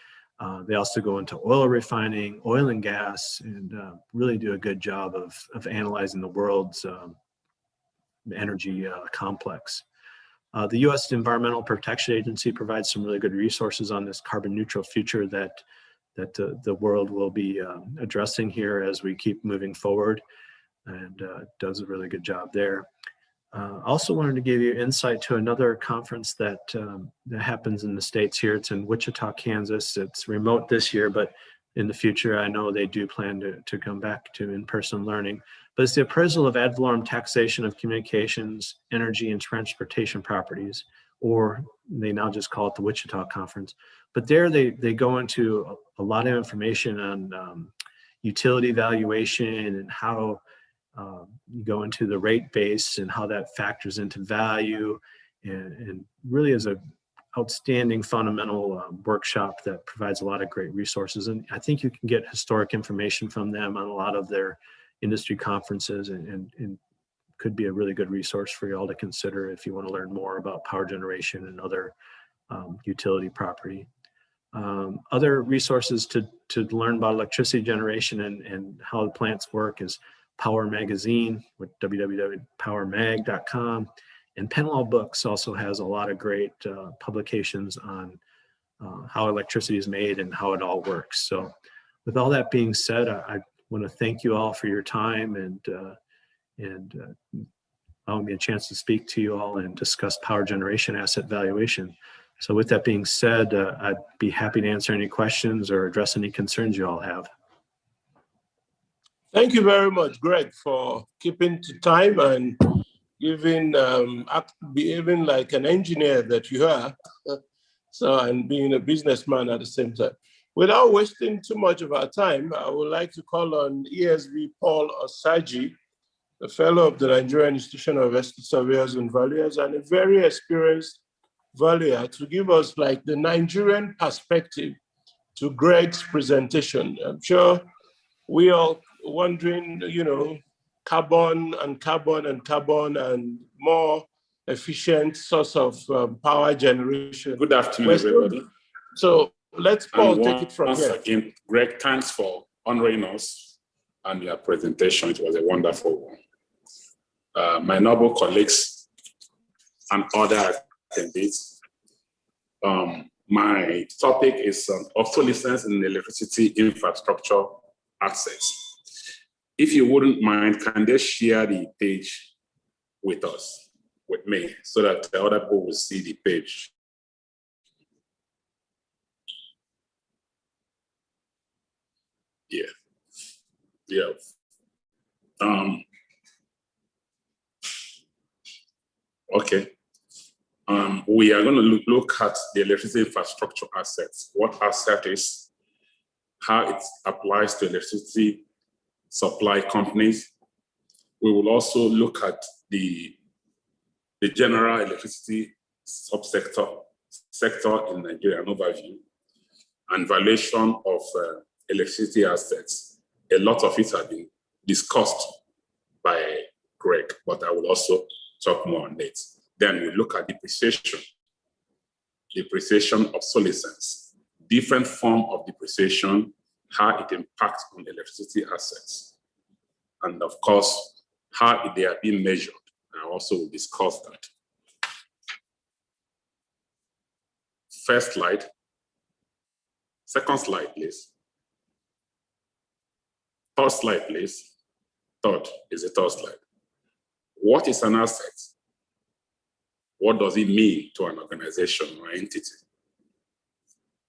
They also go into oil refining, oil and gas, and really do a good job of analyzing the world's energy complex. The U.S. Environmental Protection Agency provides some really good resources on this carbon neutral future that the world will be addressing here as we keep moving forward, and does a really good job there. Also wanted to give you insight to another conference that happens in the States here. It's in Wichita, Kansas. It's remote this year, but in the future, I know they do plan to come back to in-person learning. But it's the appraisal of ad valorem taxation of communications, energy, and transportation properties, or they now just call it the Wichita Conference. But there they go into a lot of information on utility valuation and how you go into the rate base and how that factors into value, and really is a outstanding fundamental workshop that provides a lot of great resources. And I think you can get historic information from them on a lot of their industry conferences, and could be a really good resource for you all to consider if you want to learn more about power generation and other utility property. Other resources to learn about electricity generation and how the plants work is Power Magazine with www.powermag.com. And Penwell Books also has a lot of great publications on how electricity is made and how it all works. So with all that being said, I want to thank you all for your time and allowing me a chance to speak to you all and discuss power generation asset valuation. So with that being said, I'd be happy to answer any questions or address any concerns you all have. Thank you very much, Greg, for keeping to time and behaving like an engineer that you are, and being a businessman at the same time. Without wasting too much of our time, I would like to call on ESV Paul Osaji, a fellow of the Nigerian Institution of Estate Surveyors and Valuers, and a very experienced valuer, to give us like the Nigerian perspective to Greg's presentation. I'm sure we all wondering, carbon and more efficient source of power generation. Good afternoon, everybody. So let's Paul take it from here. Once again, Greg, thanks for honoring us and your presentation. It was a wonderful one. My noble colleagues and other attendees, my topic is obsolescence in electricity infrastructure access. If you wouldn't mind, can they share the page with us, with me, so that the other people will see the page? Yeah. Okay. We are going to look at the electricity infrastructure assets, what asset is, how it applies to electricity supply companies. We will also look at the general electricity sector in Nigeria, an overview, and valuation of electricity assets. A lot of it has been discussed by Greg, but I will also talk more on it. Then we look at depreciation, obsolescence, different form of depreciation, how it impacts on electricity assets, and of course, how they are being measured. I also will discuss that. First slide. Second slide, please. Third slide, please. Third is the third slide. What is an asset? What does it mean to an organization or entity?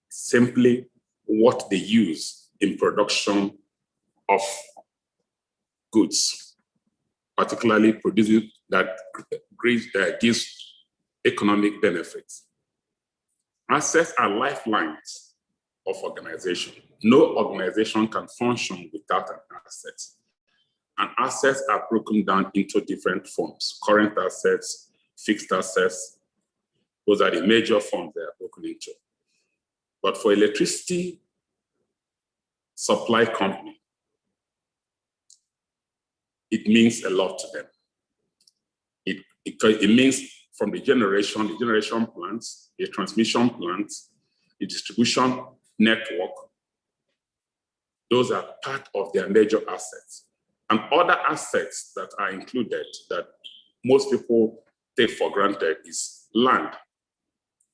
Simply what they use in production of goods, particularly producing that gives economic benefits. Assets are lifelines of organization. No organization can function without an asset. And assets are broken down into different forms: current assets, fixed assets. Those are the major forms they are broken into. But for electricity supply company, it means a lot to them. It means from the generation plants, the transmission plants, the distribution network, those are part of their major assets. And other assets that are included that most people take for granted is land.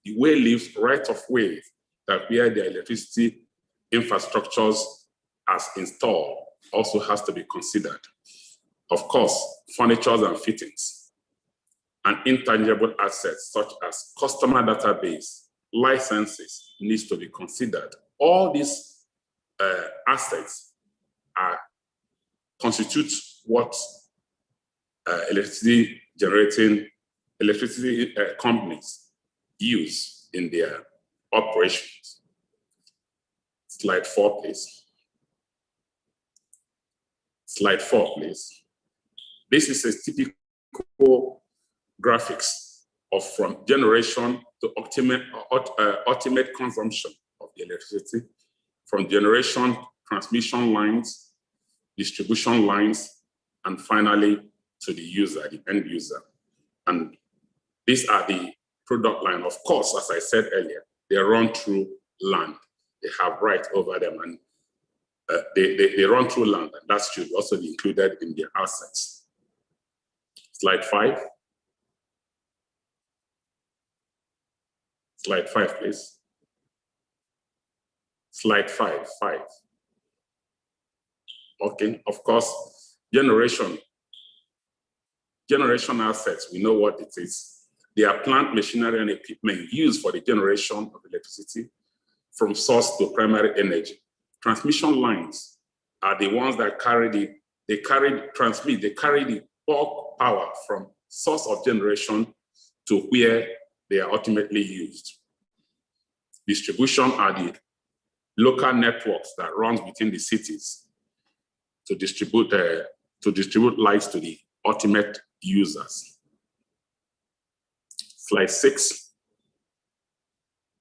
The way lives right of way that where the electricity infrastructures are installed also has to be considered. Of course, furniture and fittings and intangible assets such as customer database, licenses needs to be considered. All these assets constitute what electricity companies use in their operations. Slide 4, please. Slide 4, please. This is a typical graphics of from generation to ultimate consumption of the electricity, from generation, transmission lines, distribution lines, and finally to the user, the end user. And these are the product line. Of course, as I said earlier, they run through land. They have right over them, and they run through land, and that should also be included in their assets. Slide 5. Slide 5, please. Slide 5. Okay, of course, generation assets, we know what it is. They are plant machinery and equipment used for the generation of electricity from source to primary energy. Transmission lines are the ones that carry the bulk power from source of generation to where they are ultimately used. Distribution are the local networks that runs within the cities to distribute lights to the ultimate users. Slide 6.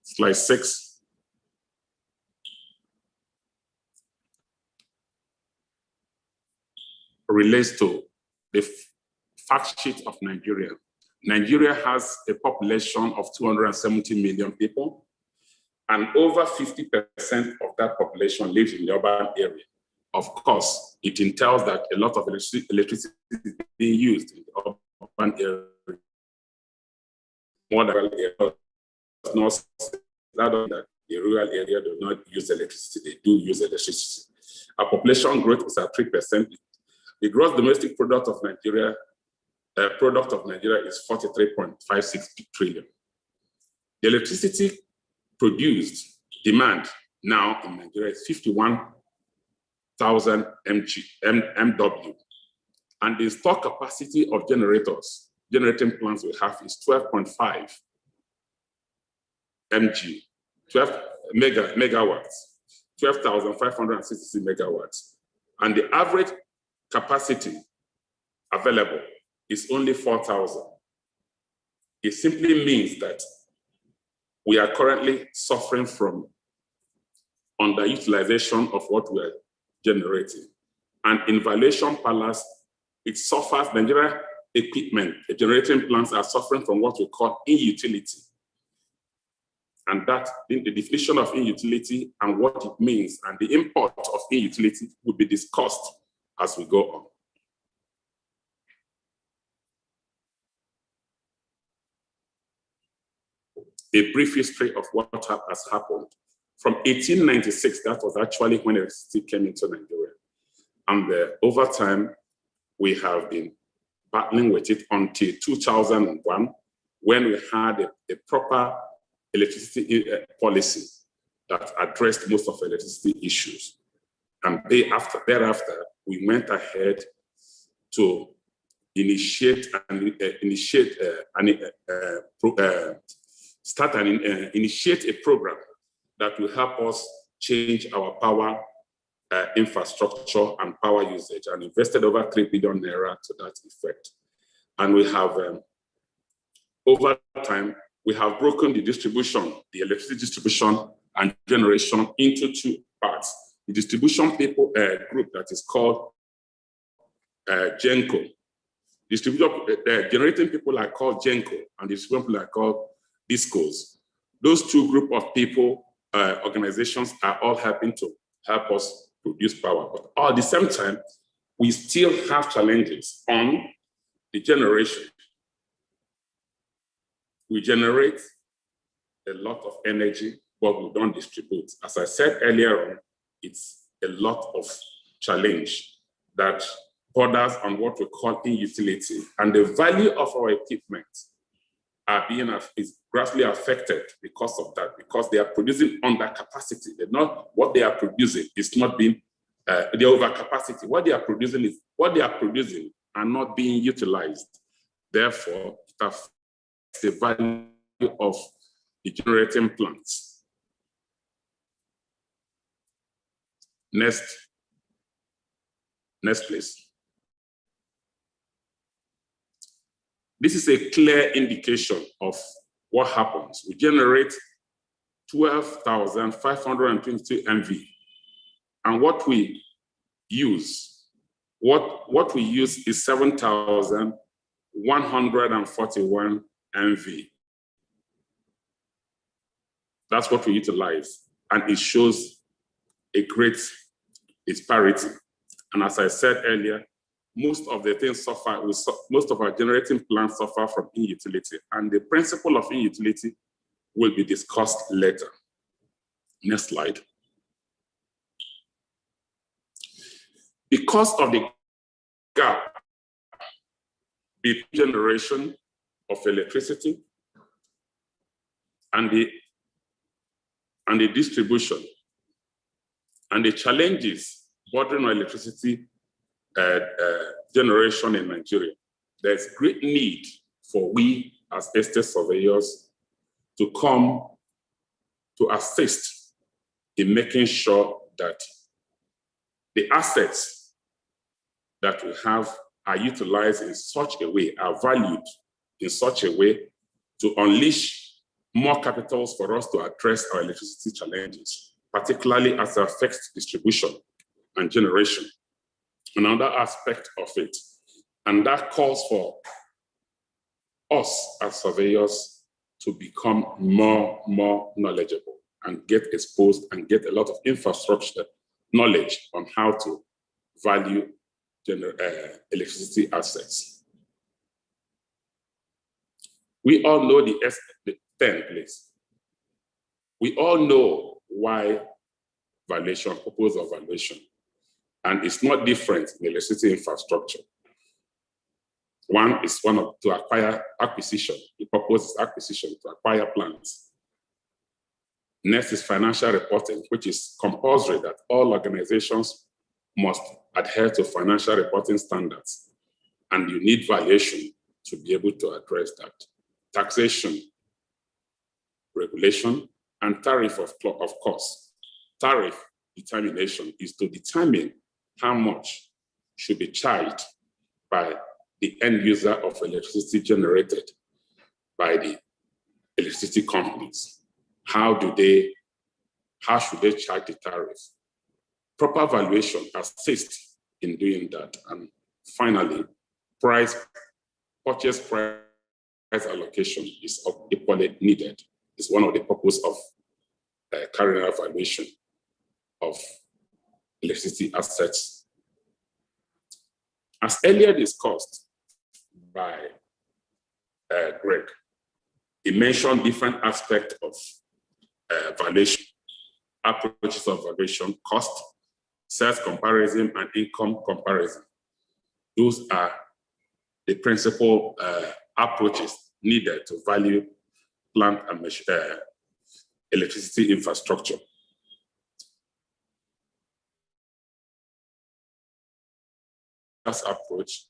Slide 6. Relates to the fact sheet of Nigeria. Nigeria has a population of 270 million people, and over 50% of that population lives in the urban area. Of course, it entails that a lot of electricity is being used in the urban area. More than that the rural area do not use electricity, they do use electricity. Our population growth is at 3%. The gross domestic product of Nigeria is 43.56 trillion. The electricity produced demand now in Nigeria is 51,000 MW, and the installed capacity of generating plants we have is 12.5 megawatts, 12,566 megawatts, and the average capacity available is only 4,000. It simply means that we are currently suffering from underutilization of what we are generating. And in Valuation Palace, it suffers. Nigeria equipment, the generating plants are suffering from what we call inutility. And that, the definition of inutility and what it means and the import of inutility will be discussed as we go on. A brief history of what has happened. From 1896, that was actually when electricity came into Nigeria. And over time, we have been battling with it until 2001, when we had a proper electricity policy that addressed most of electricity issues. And thereafter, we went ahead to initiate a program that will help us change our power infrastructure and power usage, and invested over 3 billion naira to that effect. And we have, over time, we have broken the electricity distribution and generation into two parts. The distribution people group that is called GENCO. Generating people are called GENCO, and distribution people are called DISCOs. Those two group of people, organizations are all helping to help us produce power. But at the same time, we still have challenges on the generation. We generate a lot of energy, but we don't distribute. As I said earlier on, it's a lot of challenge that borders on what we call inutility, and the value of our equipment is greatly affected because of that, because they are producing under capacity. They're not, what they are producing is not being the overcapacity. What they are producing are not being utilized. Therefore, it affects the value of the generating plants. Next, please. This is a clear indication of what happens. We generate 12,522 MV. And what we use, is 7,141 MV. That's what we utilize. And it shows a great disparity. And as I said earlier, most of the things suffer, most of our generating plants suffer from inutility. And the principle of inutility will be discussed later. Next slide. Because of the gap between generation of electricity and the distribution and the challenges bordering on electricity generation in Nigeria, there's great need for we as estate surveyors to come to assist in making sure that the assets that we have are utilized in such a way, are valued in such a way to unleash more capitals for us to address our electricity challenges, particularly as it affects distribution and generation. Another aspect of it, and that calls for us as surveyors to become more knowledgeable and get exposed and get a lot of infrastructure knowledge on how to value electricity assets. We all know the 10, please. We all know why valuation, purpose of valuation. And it's not different in electricity infrastructure. One is to acquire acquisition. The purpose is acquisition, to acquire plants. Next is financial reporting, which is compulsory that all organizations must adhere to financial reporting standards. And you need valuation to be able to address that. Taxation, regulation, and tariff, of course. Tariff determination is to determine how much should be charged by the end user of electricity generated by the electricity companies. How should they charge the tariff? Proper valuation assists in doing that. And finally, purchase price allocation is equally needed. It's one of the purposes of carrying out valuation of electricity assets. As earlier discussed by Greg, he mentioned different aspects of valuation, approaches of valuation: cost, sales comparison, and income comparison. Those are the principal approaches needed to value plant and electricity infrastructure. This approach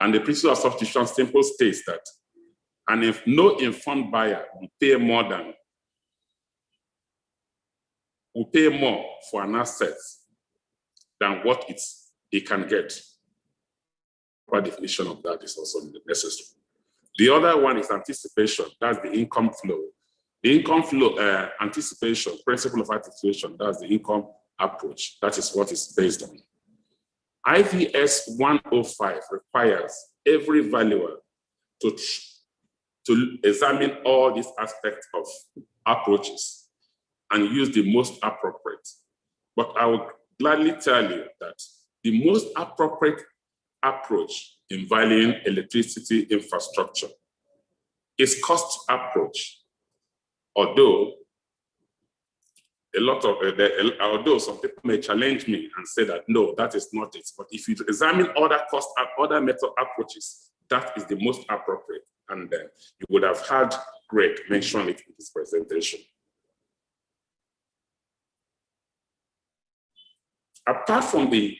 and the principle of substitution simply states that, and if no informed buyer will pay more for an asset than what he can get. Proper definition of that is also necessary. The other one is anticipation. That's the income flow. The income flow, anticipation, principle of anticipation, that's the income approach. That is what it's based on. IVS 105 requires every valuer to examine all these aspects of approaches and use the most appropriate. But I will gladly tell you that the most appropriate approach in valuing electricity infrastructure is cost approach. Although although some people may challenge me and say that no, that is not it. But if you examine other method approaches, that is the most appropriate. And you would have heard Greg mention it in his presentation. Apart from the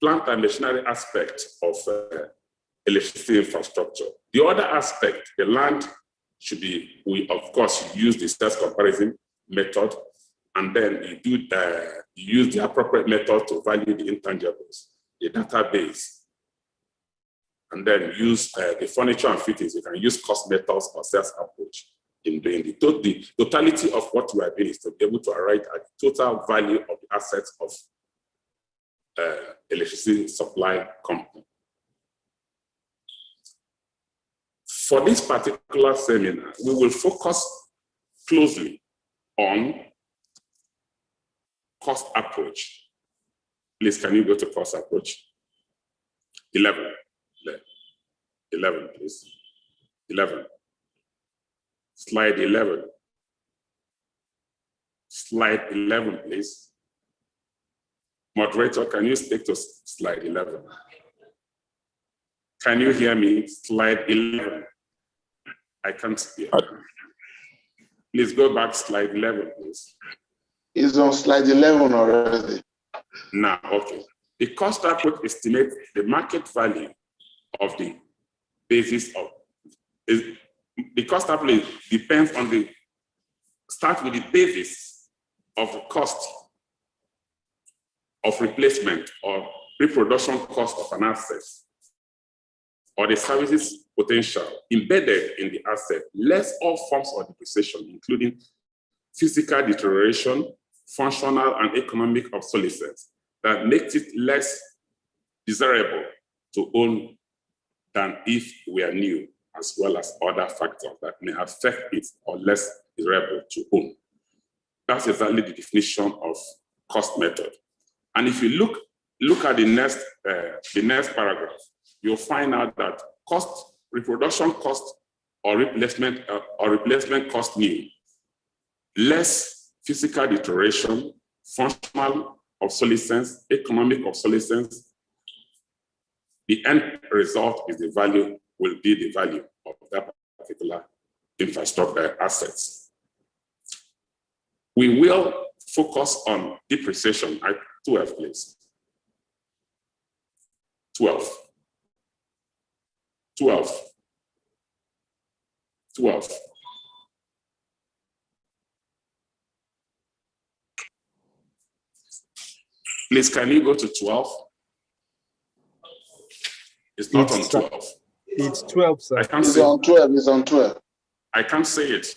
plant and machinery aspect of electricity infrastructure, the other aspect, the land should be, we of course use the sales comparison method, and then you use the appropriate method to value the intangibles, the database, and then use the furniture and fittings. You can use cost methods or sales approach in doing the totality of what we are doing is to be able to arrive at the total value of the assets of electricity supply company. For this particular seminar, we will focus closely on cost approach. Please, can you go to cost approach? 11, please. 11. Slide 11. Slide 11, please. Moderator, can you stick to slide 11? Can you hear me? Slide 11. I can't hear. Please go back slide 11, please. It's on slide 11 already. Now, okay. The cost approach estimates the market value of the basis of, the cost approach depends on start with the basis of the cost of replacement or reproduction cost of an asset, or the services potential embedded in the asset, less all forms of depreciation, including physical deterioration, functional and economic obsolescence, that makes it less desirable to own than if we are new, as well as other factors that may affect it or less desirable to own. That's exactly the definition of cost method. And if you look at the next paragraph, you'll find out that reproduction cost or replacement cost new, less physical deterioration, functional obsolescence, economic obsolescence, the end result is will be the value of that particular infrastructure assets. We will focus on depreciation at 12, please. 12. Please, can you go to 12? It's not on 12. It's 12, sir. It's on 12. It's on 12. I can't say it.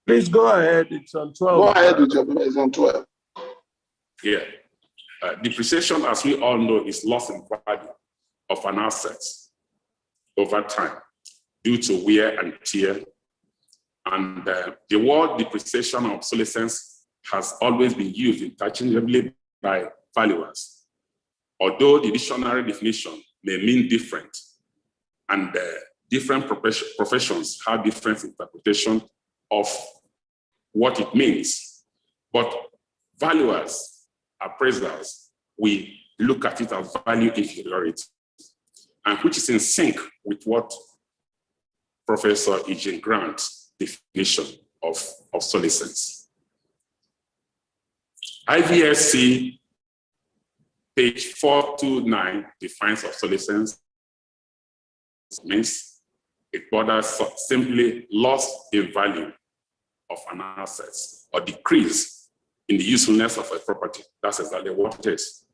Please go ahead. It's on 12. Go ahead with your, it's on 12. Yeah. Depreciation, as we all know, is loss in value of an asset over time due to wear and tear. And the word depreciation or obsolescence has always been used interchangeably by valuers, although the dictionary definition may mean different, and different professions have different interpretation of what it means. But valuers, appraisers, we look at it as value inferiority, and which is in sync with what Professor Eugene Grant's definition of obsolescence. IVSC page 429 defines obsolescence. Means it borders simply loss in value of an asset or decrease in the usefulness of a property. That's exactly what it is.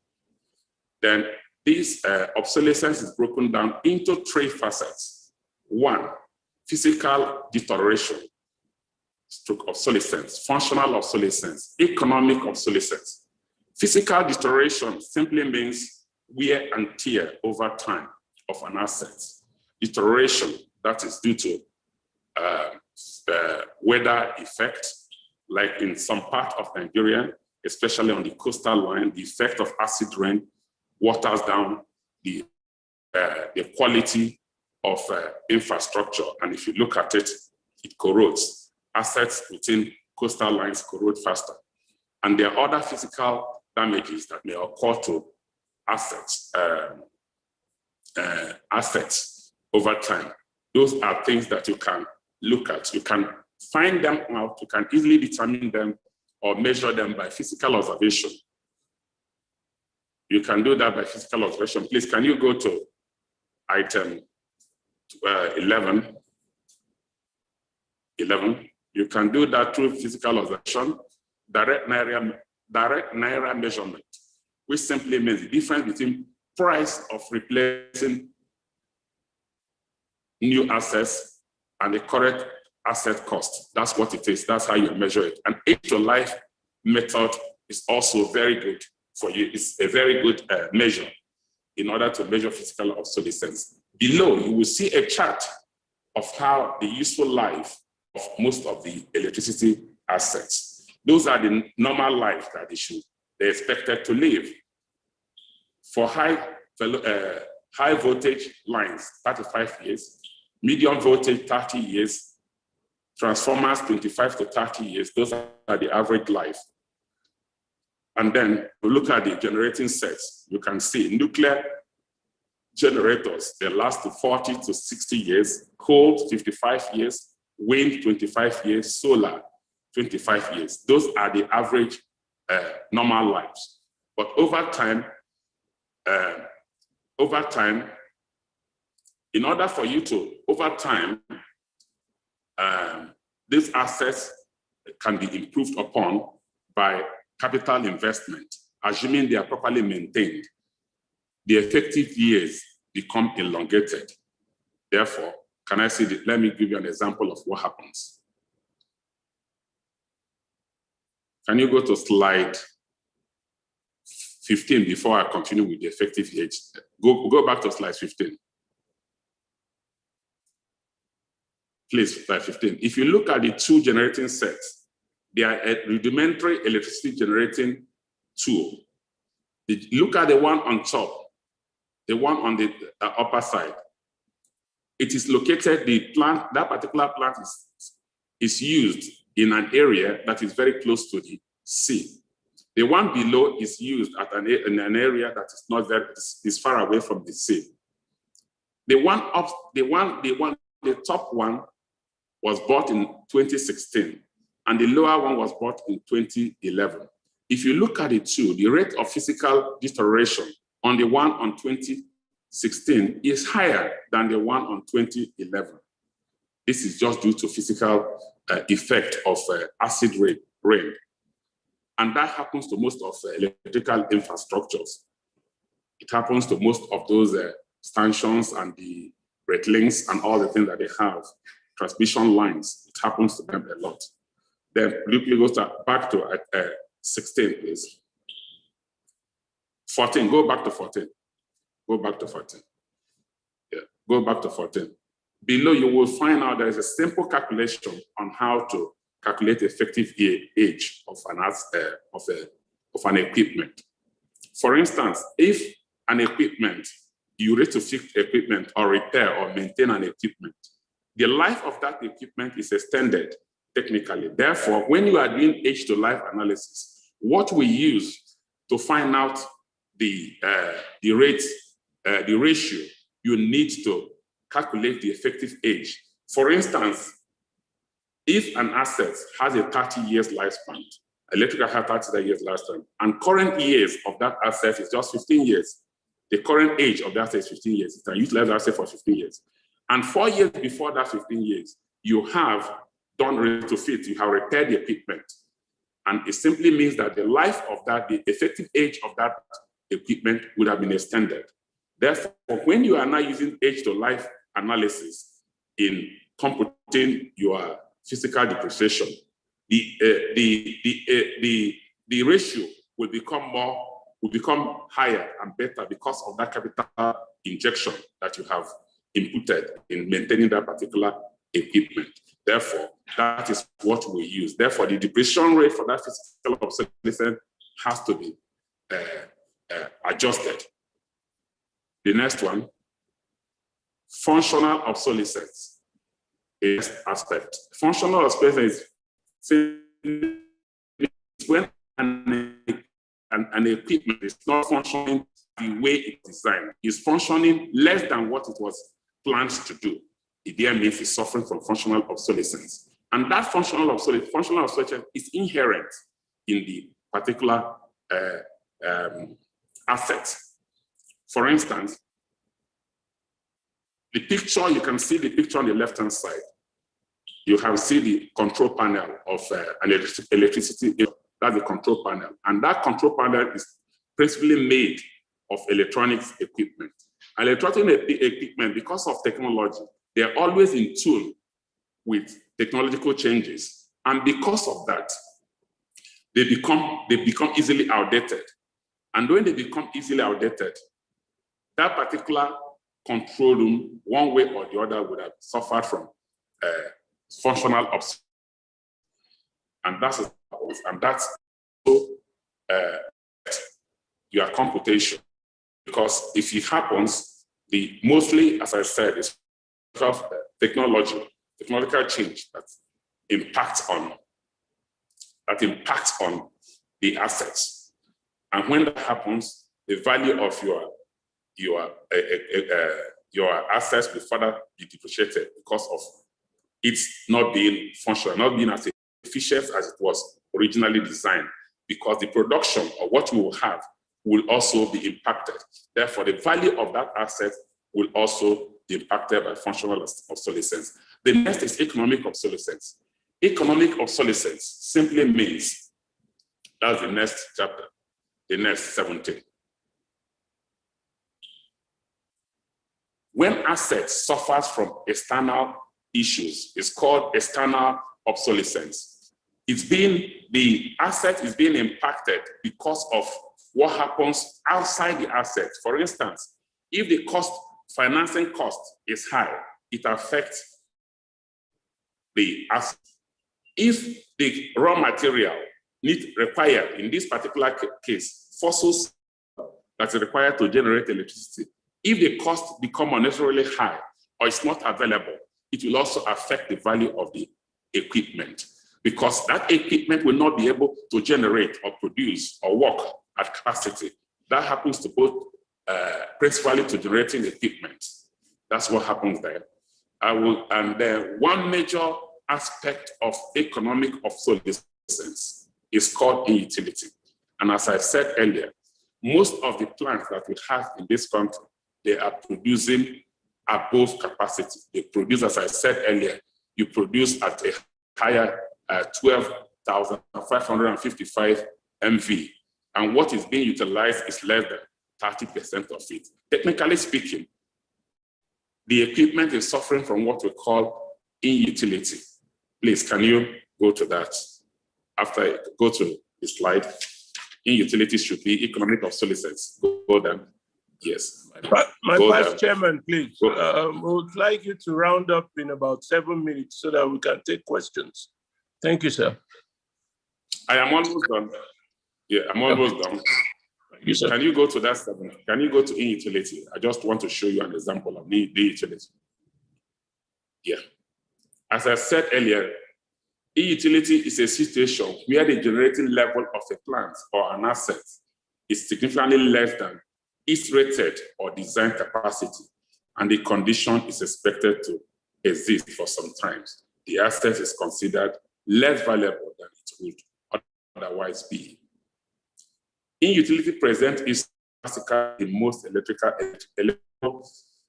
Then this obsolescence is broken down into three facets. 1, physical deterioration, stroke obsolescence, functional obsolescence, economic obsolescence. Physical deterioration simply means wear and tear over time of an asset. Deterioration, that is due to weather effects, like in some part of Nigeria, especially on the coastal line, the effect of acid rain waters down the quality of infrastructure. And if you look at it, it corrodes. Assets within coastal lines corrode faster. And there are other physical damages that may occur to assets, assets over time. Those are things that you can look at. You can find them out, you can easily determine them or measure them by physical observation. You can do that by physical observation. Please, can you go to item 11? 11. You can do that through physical observation, direct naira measurement, which simply means the difference between price of replacing new assets and the correct asset cost. That's what it is. That's how you measure it. And age to life method is also very good for you. It's a very good measure in order to measure physical obsolescence. Below, you will see a chart of how the useful life of most of the electricity assets. Those are the normal life that they're expected to live. For high voltage lines, 35 years, medium voltage, 30 years, transformers, 25 to 30 years. Those are the average life. And then we look at the generating sets. You can see nuclear generators, they last to 40 to 60 years, coal, 55 years, wind, 25 years, solar, 25 years. Those are the average normal lives. But over time, in order for you to, over time, these assets can be improved upon by capital investment, assuming they are properly maintained. The effective years become elongated. Therefore, can I see that? Let me give you an example of what happens. Can you go to slide 15 before I continue with the effective age? Go back to slide 15. Please, slide 15. If you look at the two generating sets, they are a rudimentary electricity generating tool. Look at the one on top, the one on the upper side. It is located, the plant, that particular plant is used in an area that is very close to the sea. The one below is used at in an area that is not very, is far away from the sea. The top one was bought in 2016, and the lower one was bought in 2011. If you look at the two, the rate of physical deterioration on the one on 2016 is higher than the one on 2011. This is just due to physical effect of acid rain. And that happens to most of electrical infrastructures. It happens to most of those stanchions and the break links and all the things that they have, transmission lines. It happens to them a lot. Then quickly goes back to 16, please. 14, go back to 14. Go back to 14. Yeah, go back to 14. Below, you will find out there is a simple calculation on how to calculate the effective age of an equipment. For instance, if an equipment, you need to fix equipment or repair or maintain an equipment, the life of that equipment is extended technically. Therefore, when you are doing age to life analysis, what we use to find out the ratio, you need to calculate the effective age. For instance, if an asset has a 30 years lifespan, electrical has 30 years lifespan, and current years of that asset is just 15 years, the current age of that asset is 15 years. It's a utilized asset for 15 years. And 4 years before that 15 years, you have done retrofit, you have repaired the equipment. And it simply means that the life of that, the effective age of that equipment would have been extended. Therefore, when you are now using age to life analysis, in computing your physical depreciation, the ratio will become higher and better because of that capital injection that you have inputted in maintaining that particular equipment. Therefore, that is what we use. Therefore, the depreciation rate for that physical obsolescence has to be adjusted. The next one, functional obsolescence is aspect. Functional obsolescence is when an equipment is not functioning the way it's designed, is functioning less than what it was planned to do. It there means it's suffering from functional obsolescence. And that functional obsolescence is inherent in the particular asset. For instance, the picture, you can see the picture on the left-hand side. You have seen the control panel of an electricity, that's the control panel. And that control panel is principally made of electronics equipment. Electronic equipment, because of technology, they're always in tune with technological changes. And because of that, they become easily outdated. And when they become easily outdated, that particular control room, one way or the other, would have suffered from functional obsolescence. And that's your computation. Because if it happens, mostly, as I said, it's because technological change that impacts on the assets. And when that happens, the value of your assets will further be depreciated because of it's not being functional, not being as efficient as it was originally designed, because the production of what you will have will also be impacted. Therefore, the value of that asset will also be impacted by functional obsolescence. The next is economic obsolescence. Economic obsolescence simply means, that's the next chapter, the next 17. When assets suffers from external issues, it's called external obsolescence. The asset is being impacted because of what happens outside the asset. For instance, if the financing cost is high, it affects the asset. If the raw material required, in this particular case, fossils that is required to generate electricity, if the cost become unnecessarily high or it's not available, it will also affect the value of the equipment, because that equipment will not be able to generate or produce or work at capacity. That happens to both principally to generating equipment. That's what happens there. One major aspect of economic obsolescence is called inutility. And as I said earlier, most of the plants that we have in this country, they are producing above capacity. They produce, as I said earlier, you produce at a higher 12,555 MV. And what is being utilized is less than 30% of it. Technically speaking, the equipment is suffering from what we call inutility. Please, can you go to that? After go to the slide, inutility should be economic obsolescence. Go down. Yes. My Vice Chairman, please. We would like you to round up in about 7 minutes so that we can take questions. Thank you, sir. I am almost done. Yeah, I'm almost done. Thank you, sir. Can you go to that 7? Can you go to inutility? I just want to show you an example of the utility. Yeah. As I said earlier, e-utility is a situation where the generating level of a plant or an asset is significantly less than its rated or design capacity, and the condition is expected to exist for some time. The asset is considered less valuable than it would otherwise be. E-utility present is classical in most electrical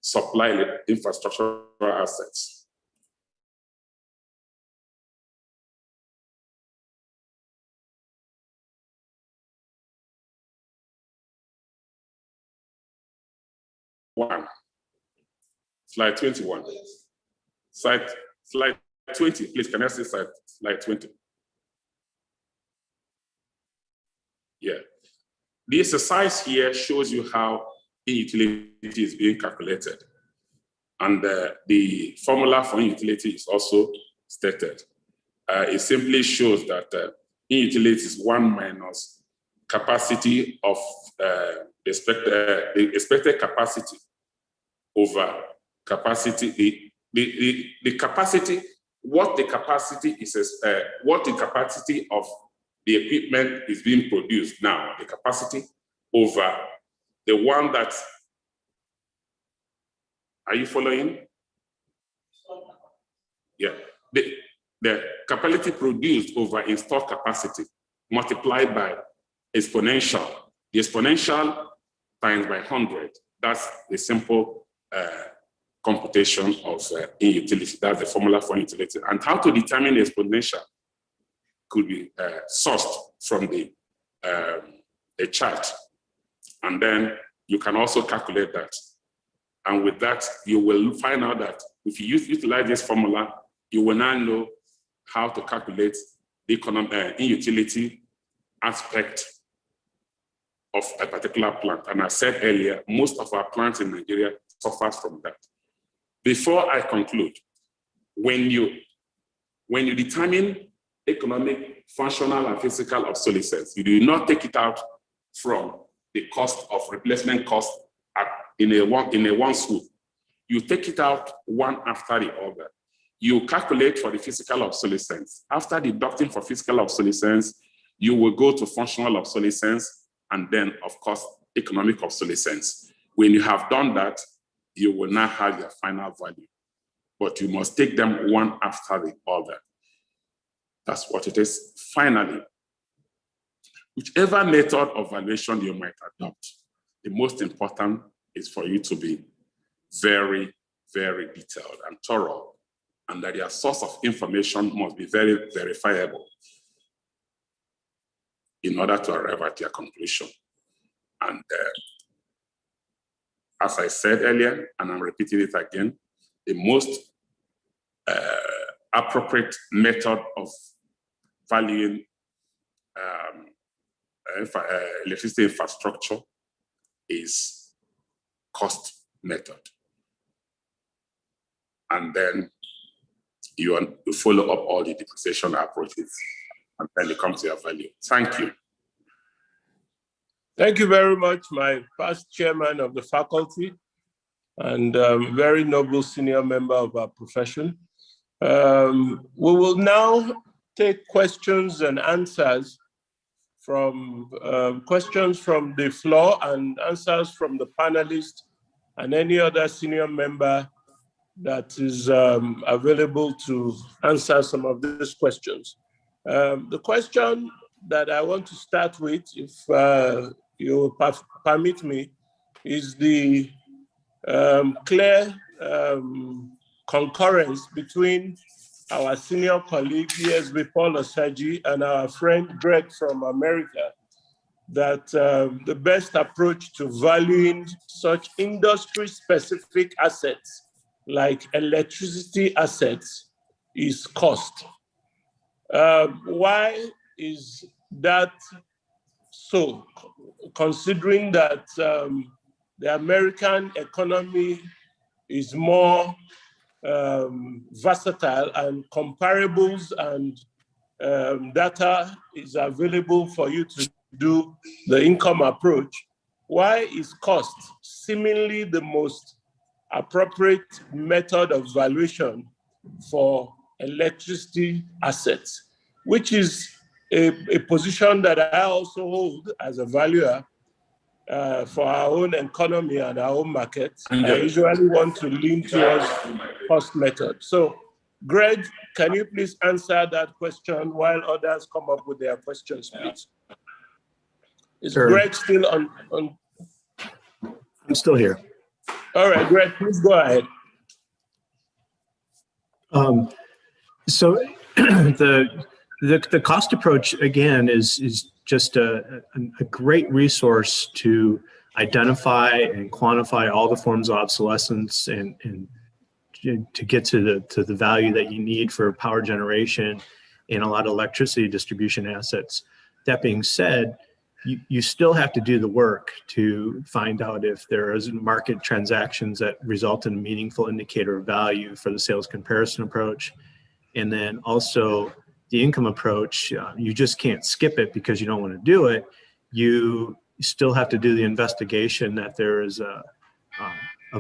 supply infrastructure assets. Slide 21. Slide 20, please. Can I see slide 20? Yeah. The exercise here shows you how utility is being calculated. And the formula for utility is also stated. It simply shows that utility is 1 minus capacity of the expected capacity over capacity. The capacity, what the capacity is, what the capacity of the equipment is being produced now, the capacity over the one that, are you following? Yeah, the capacity produced over installed capacity multiplied by exponential. The exponential times by 100. That's the simple computation of utility. That's the formula for utility. And how to determine the exponential could be sourced from the a chart. And then you can also calculate that. And with that, you will find out that if you utilize this formula, you will now know how to calculate the utility aspect of a particular plant. And I said earlier, most of our plants in Nigeria suffers from that. Before I conclude, when you determine economic, functional, and physical obsolescence, you do not take it out from the cost of replacement cost in a one swoop. You take it out one after the other. You calculate for the physical obsolescence. After deducting for physical obsolescence, you will go to functional obsolescence and then, of course, economic obsolescence. When you have done that, you will now have your final value. But you must take them one after the other. That's what it is. Finally, whichever method of valuation you might adopt, the most important is for you to be very, very detailed and thorough, and that your source of information must be very verifiable in order to arrive at your conclusion. And as I said earlier, and I'm repeating it again, the most appropriate method of valuing electricity infrastructure is cost method. And then you follow up all the depreciation approaches, and then you come to your value. Thank you. Thank you very much, my past chairman of the faculty and very noble senior member of our profession. We will now take questions and answers from questions from the floor and answers from the panelists and any other senior member that is available to answer some of these questions. The question that I want to start with, if you permit me, is the clear concurrence between our senior colleague, ESB Paul Osaji, and our friend Greg from America, that the best approach to valuing such industry-specific assets like electricity assets is cost. Why is that so, considering that the American economy is more versatile and comparables and data is available for you to do the income approach? Why is cost seemingly the most appropriate method of valuation for electricity assets, which is a position that I also hold as a valuer for our own economy and our own market? I usually want to lean towards cost method. So, Greg, can you please answer that question while others come up with their questions, please? Is Sure. Greg still on? I'm still here. All right, Greg, please go ahead. So the cost approach, again, is just a great resource to identify and quantify all the forms of obsolescence and to get to the value that you need for power generation and a lot of electricity distribution assets. That being said, you still have to do the work to find out if there is market transactions that result in a meaningful indicator of value for the sales comparison approach. And then also the income approach, you just can't skip it because you don't want to do it. You still have to do the investigation that there is a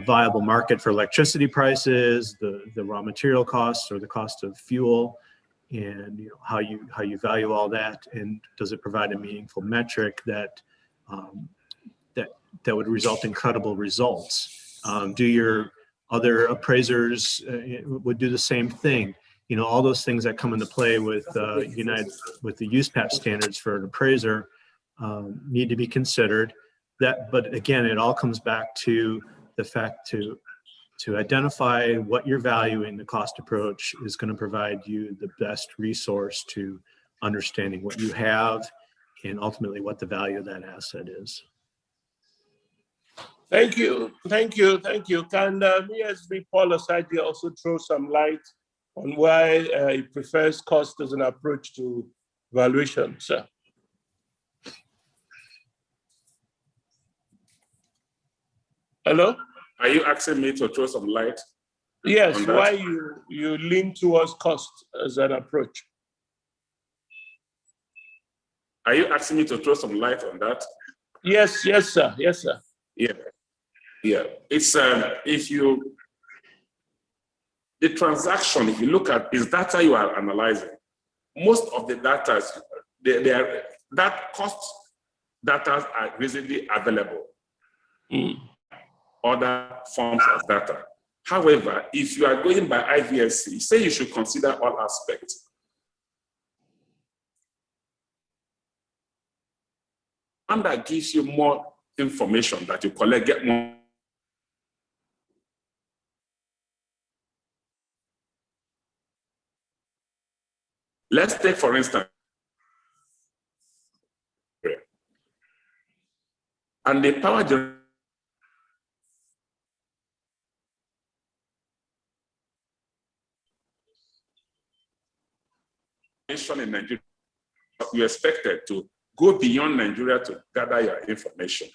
viable market for electricity prices, the raw material costs or the cost of fuel, and how you value all that, and does it provide a meaningful metric that that would result in credible results? Do your other appraisers would do the same thing? All those things that come into play with with the USPAP standards for an appraiser need to be considered. But again, it all comes back to the fact to identify what you're valuing. The cost approach is going to provide you the best resource to understanding what you have and ultimately what the value of that asset is. Thank you. Can ESB Paul Osagie also throw some light on why he prefers cost as an approach to valuation, sir? Hello? Are you asking me to throw some light? Yes, why you lean towards cost as an approach? Are you asking me to throw some light on that? Yes, sir. Yeah. It's the transaction, if you look at is data you are analyzing, most of the data, that cost data are readily available. Other forms of data. However, if you are going by IVSC, say you should consider all aspects. One that gives you more information that you collect, get more. Let's take, for instance, and the power generation in Nigeria, you expected to go beyond Nigeria to gather your information.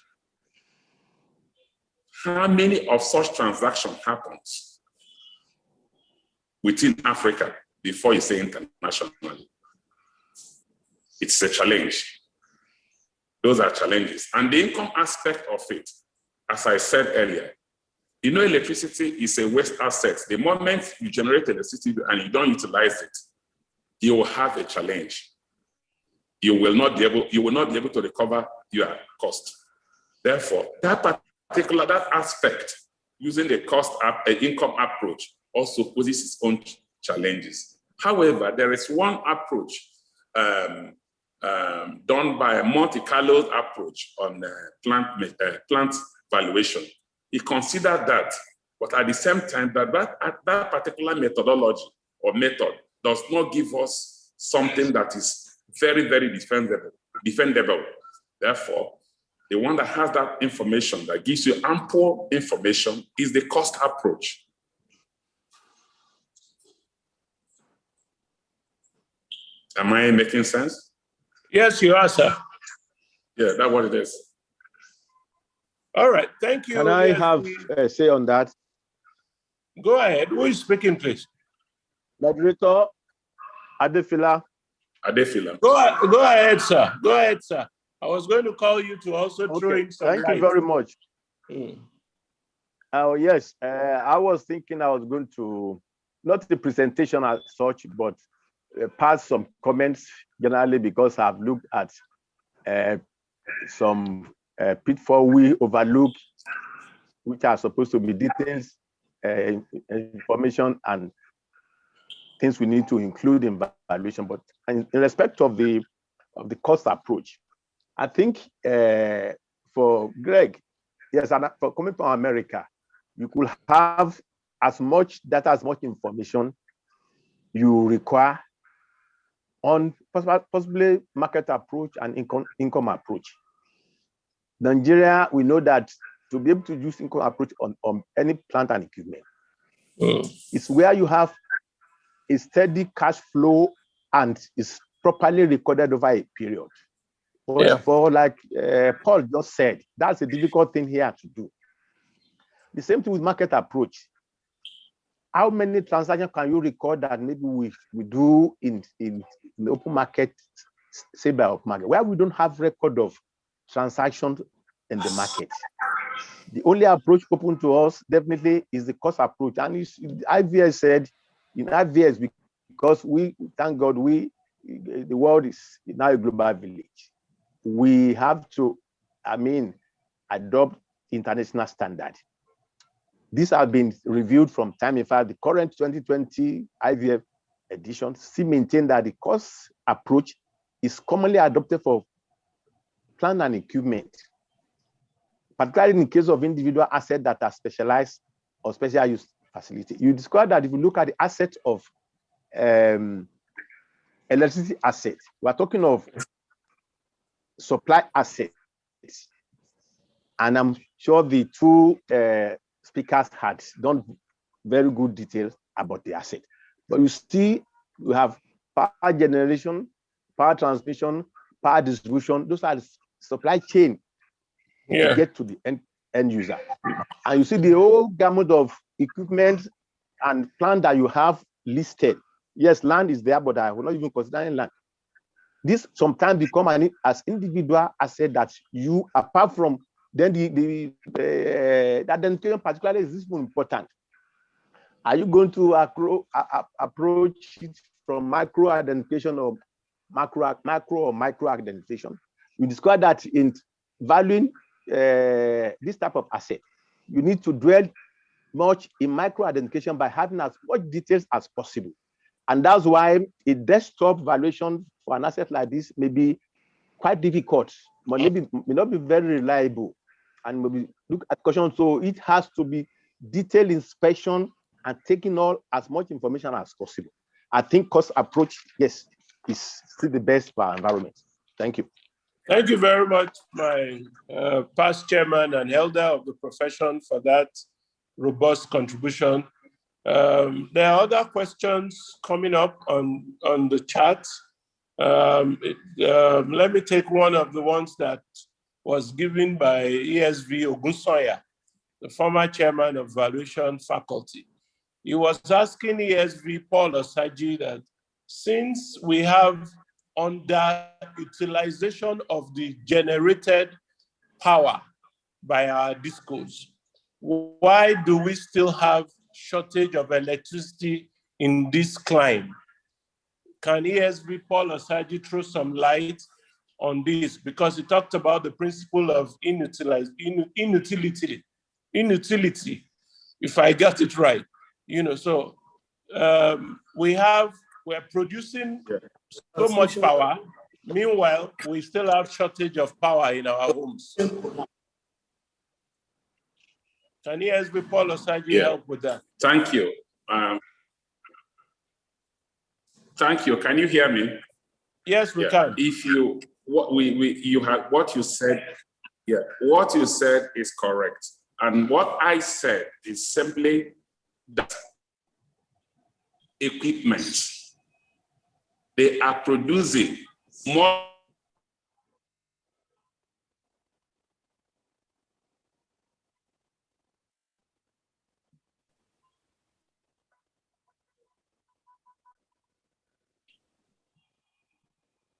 How many of such transactions happens within Africa before you say internationally? It's a challenge. Those are challenges. And the income aspect of it, as I said earlier, electricity is a waste asset. The moment you generate electricity and you don't utilize it, you will have a challenge. You will not be able to recover your cost. Therefore, that aspect, using the income approach, also poses its own challenges. However, there is one approach done by a Monte Carlo approach on plant valuation. He considered that, but at the same time, that particular methodology or method does not give us something that is very, very defendable. Therefore, the one that has that information, that gives you ample information, is the cost approach. Am I making sense? Yes, you are, sir. Yeah, that's what it is. All right, thank you. Can I have a say on that? Go ahead. Who is speaking, please? Moderator Adefila. Go ahead, sir. Go ahead, sir. I was going to call you to also throw in some Thank you very much. Oh, yes. I was thinking I was going to, not the presentation as such, but pass some comments generally, because I've looked at some pitfall we overlook, which are supposed to be details, information, and things we need to include in valuation. But in respect of the cost approach, I think for Greg, yes, and for coming from America, you could have as much data, as much information you require on possibly market approach and income approach. Nigeria, we know that to be able to use income approach on any plant and equipment, It's where you have a steady cash flow and is properly recorded over a period. But for like Paul just said, that's a difficult thing here to do. The same thing with market approach. How many transactions can you record that maybe we do in the open market, say by open market, where we don't have record of transactions in the market? The only approach open to us definitely is the cost approach. And IVS said, in IVS, because we, thank God, the world is now a global village. We have to, adopt international standard. These have been reviewed from time. In fact, the current 2020 IVF edition still maintain that the cost approach is commonly adopted for plant and equipment, particularly in the case of individual assets that are specialized or special use facility. You describe that if you look at the assets of electricity assets, we're talking of supply assets. And I'm sure the two speakers had done very good details about the asset. But you have power generation, power transmission, power distribution. Those are the supply chain to get to the end user. And you see the whole gamut of equipment and plant that you have listed. Yes, land is there, but I will not even consider land. This sometimes become as individual asset that you, apart from then the identification particularly is this one important. Are you going to approach it from micro identification or macro or micro identification? We discovered that in valuing this type of asset, you need to dwell much in micro identification by having as much details as possible. And that's why a desktop valuation for an asset like this may be quite difficult, may not be very reliable, and maybe look at caution. So it has to be detailed inspection and taking all as much information as possible. I think cost approach, yes, is still the best for our environment. Thank you. Thank you very much, my past chairman and elder of the profession, for that robust contribution. There are other questions coming up on the chat. Let me take one of the ones that was given by ESV Ogunsoya, the former chairman of Valuation faculty. He was asking ESV Paul Osaji that since we have underutilization of the generated power by our discos, why do we still have shortage of electricity in this climate? Can ESV Paul Osaji throw some light on this? Because he talked about the principle of inutility, if I got it right. So we're producing so much power. Meanwhile, we still have shortage of power in our homes. Can ESV Paul Osaji help with that? Thank you. Thank you. Can you hear me? Yes, we can. If you what you said is correct, and what I said is simply that equipment, they are producing more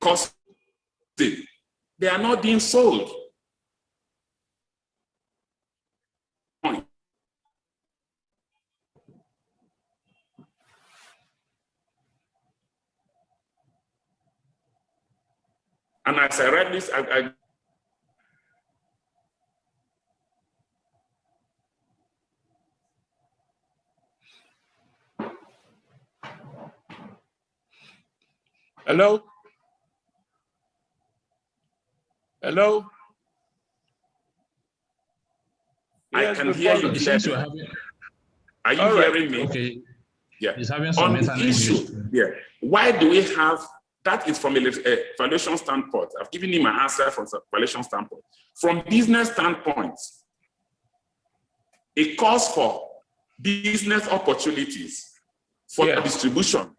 cost. They are not being sold. And as I read this, Hello? Hello? I can hear you clearly. Are you hearing me? Okay. Yeah. He's having some on the issue, why do we have, that is from a valuation standpoint. I've given you my answer from a valuation standpoint. From business standpoint, it calls for business opportunities for distribution.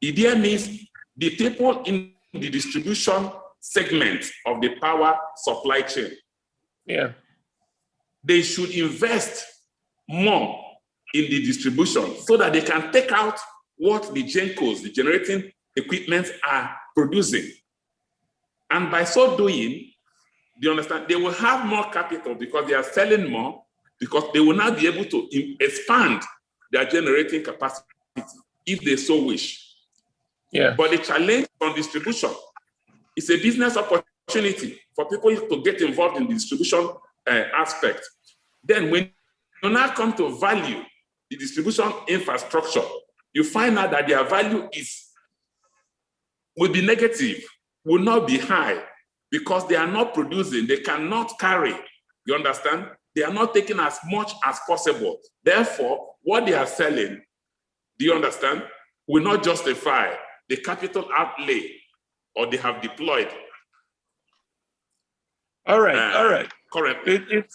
It there means the people in the distribution segment of the power supply chain. They should invest more in the distribution so that they can take out what the GENCOs, the generating equipment, are producing. And by so doing, do you understand? They will have more capital because they are selling more, because they will now be able to expand their generating capacity if they so wish. But the challenge on distribution is a business opportunity for people to get involved in the distribution aspect. Then when you now come to value the distribution infrastructure, you find out that their value will be negative, will not be high, because they are not producing, they cannot carry. You understand? They are not taking as much as possible. Therefore, what they are selling, do you understand, will not justify the capital outlay or they have deployed. All right. Correct. It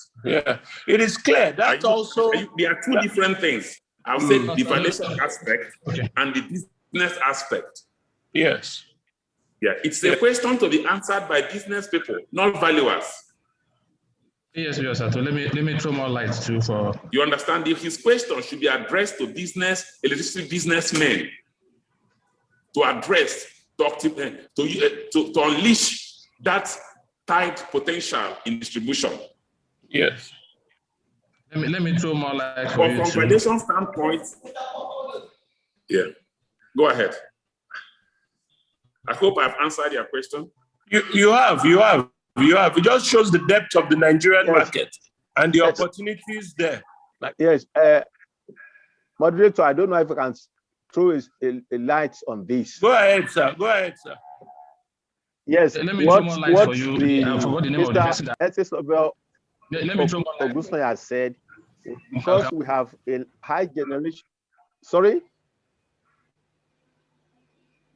is clear. That's also... There are two different things. I'll say the valuation aspect and the business aspect. Yes. Yeah, it's a question to be answered by business people, not valuers. Yes, sir. So let me throw more light too for... You understand? If his question should be addressed to electricity businessmen, to address, to unleash that tight potential in distribution. Yes. Let me throw more light for you. From valuation standpoint, go ahead. I hope I've answered your question. You have. It just shows the depth of the Nigerian market and the opportunities there. Moderator, I don't know if I can throw a light on this. Go ahead, sir. Let Yes. me throw more light for you. I forgot the name of the person. Let me throw more light. Augusto has said, because we have a high generation. Sorry?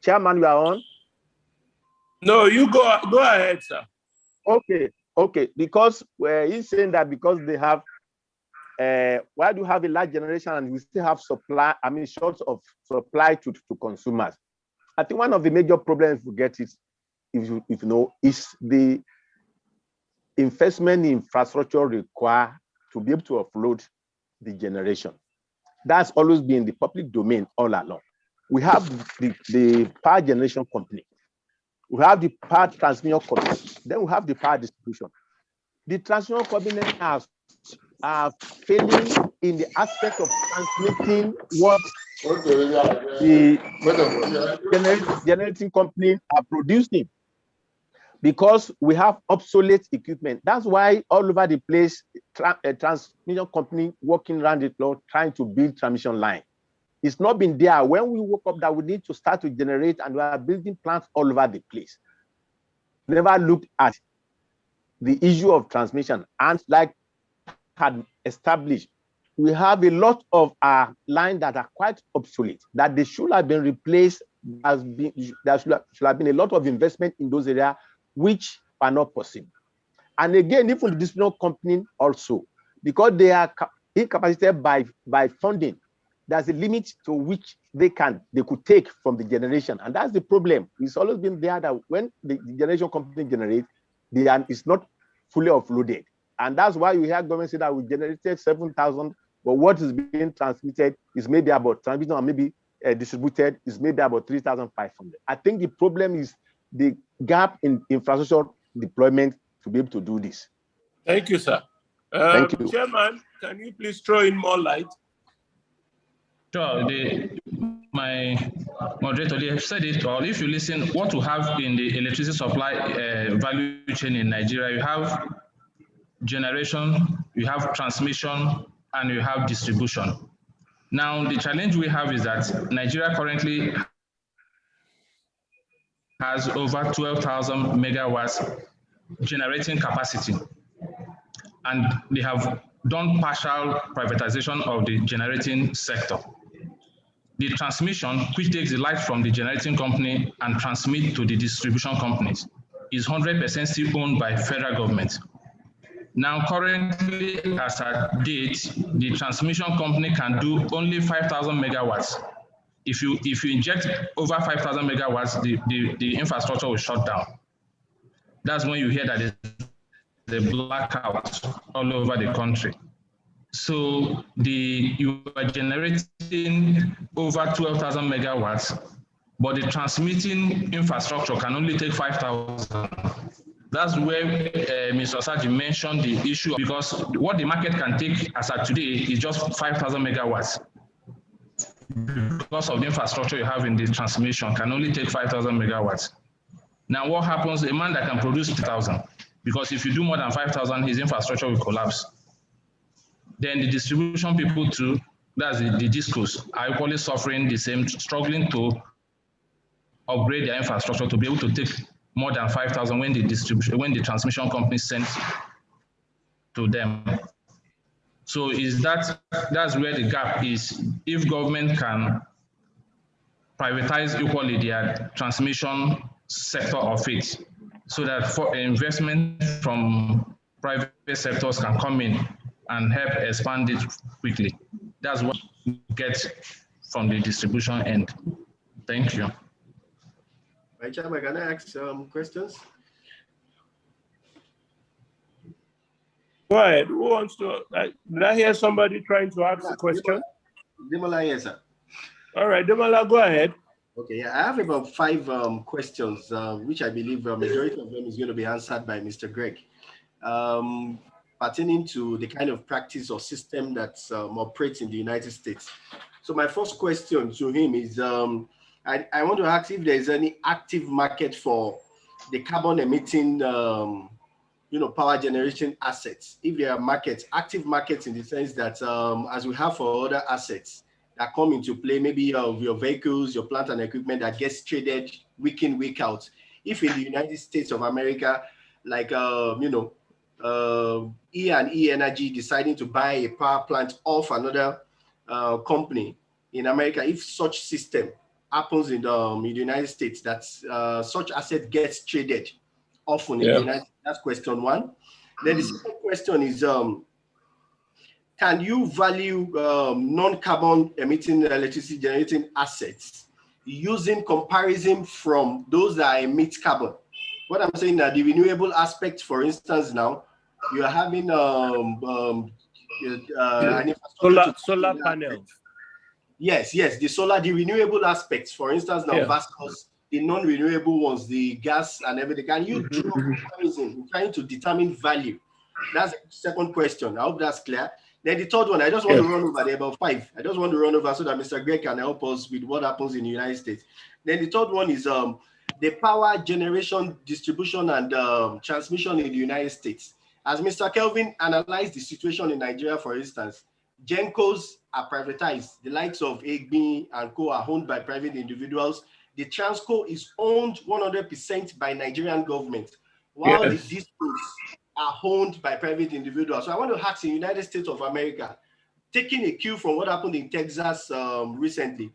Chairman, you are on? No, you go ahead, sir. Okay. Because he's saying that because they have, why do you have a large generation and we still have supply, short of supply to consumers? I think one of the major problems we get is, if you know, is the investment in infrastructure required to be able to offload the generation. That's always been the public domain all along. We have the power generation company. We have the power transmission company. Then we have the power distribution. The transmission company are failing in the aspect of transmitting what the generating companies are producing, because we have obsolete equipment. That's why all over the place, a transmission company working around the clock trying to build transmission line. It's not been there. When we woke up that we need to start to generate, and we are building plants all over the place. Never looked at the issue of transmission. And like had established, we have a lot of our lines that are quite obsolete, that they should have been replaced. There should have been a lot of investment in those areas, which are not possible. And again, even the distribution company also, because they are incapacitated by funding, there's a limit to which they could take from the generation. And that's the problem. It's always been there that when the generation company generates, it's not fully offloaded. And that's why you hear government say that we generated 7,000, but what is being transmitted is maybe about transmitted or maybe distributed is maybe about 3,500. I think the problem is the gap in infrastructure deployment to be able to do this. Thank you, sir. Thank you. Chairman, can you please throw in more light? Sure. My moderator, they have said it all. If you listen, what we have in the electricity supply value chain in Nigeria, you have generation, you have transmission, and you have distribution. Now, the challenge we have is that Nigeria currently has over 12,000 megawatts generating capacity, and they have done partial privatization of the generating sector. The transmission, which takes the light from the generating company and transmit to the distribution companies, is 100% still owned by federal government. Now, currently, as at date, the transmission company can do only 5,000 megawatts. If you inject over 5,000 megawatts, the infrastructure will shut down. That's when you hear that there's a blackout all over the country. So you are generating over 12,000 megawatts, but the transmitting infrastructure can only take 5,000. That's where Mr. Osaji mentioned the issue, because what the market can take as of today is just 5,000 megawatts. Because of the infrastructure you have in the transmission can only take 5,000 megawatts. Now what happens, a man that can produce 2,000, because if you do more than 5,000, his infrastructure will collapse. Then the distribution people too, that's the discos, are equally suffering the same, struggling to upgrade their infrastructure to be able to take more than 5,000 when the transmission company sends to them. So that's where the gap is. If government can privatize equally their transmission sector of it, so that for investment from private sectors can come in and help expand it quickly. That's what we get from the distribution end. Thank you. Right, Chama, can I ask some questions? Go ahead. Who wants to? Did I hear somebody trying to ask a question? Demola, yes, sir. All right, Demola, go ahead. Okay, yeah, I have about 5 questions, which I believe a majority of them is going to be answered by Mr. Greg, pertaining to the kind of practice or system that operates in the United States. So my first question to him is, I want to ask if there is any active market for the carbon emitting, power generation assets. If there are markets, active markets in the sense that as we have for other assets that come into play, maybe your vehicles, your plant and equipment that gets traded week in, week out. If in the United States of America, like, E&E Energy deciding to buy a power plant off another company in America, if such system happens in the United States, that such asset gets traded often in the United States. That's question one. Then the second question is, can you value non-carbon emitting electricity generating assets using comparison from those that emit carbon? What I'm saying that the renewable aspect, for instance, now you are having solar panels. Yes, the solar, the renewable aspects, for instance, now versus the non-renewable ones, the gas and everything. Can you draw comparison, trying to determine value? That's the second question. I hope that's clear. Then the third one, I just want to run over there, about 5. I just want to run over so that Mr. Greg can help us with what happens in the United States. Then the third one is the power generation, distribution, and transmission in the United States. As Mr. Kelvin analyzed the situation in Nigeria, for instance, GENCOs are privatized. The likes of AGBI and Co are owned by private individuals. The Transco is owned 100% by Nigerian government, while the DISCOs are owned by private individuals. So I want to ask the United States of America, taking a cue from what happened in Texas recently,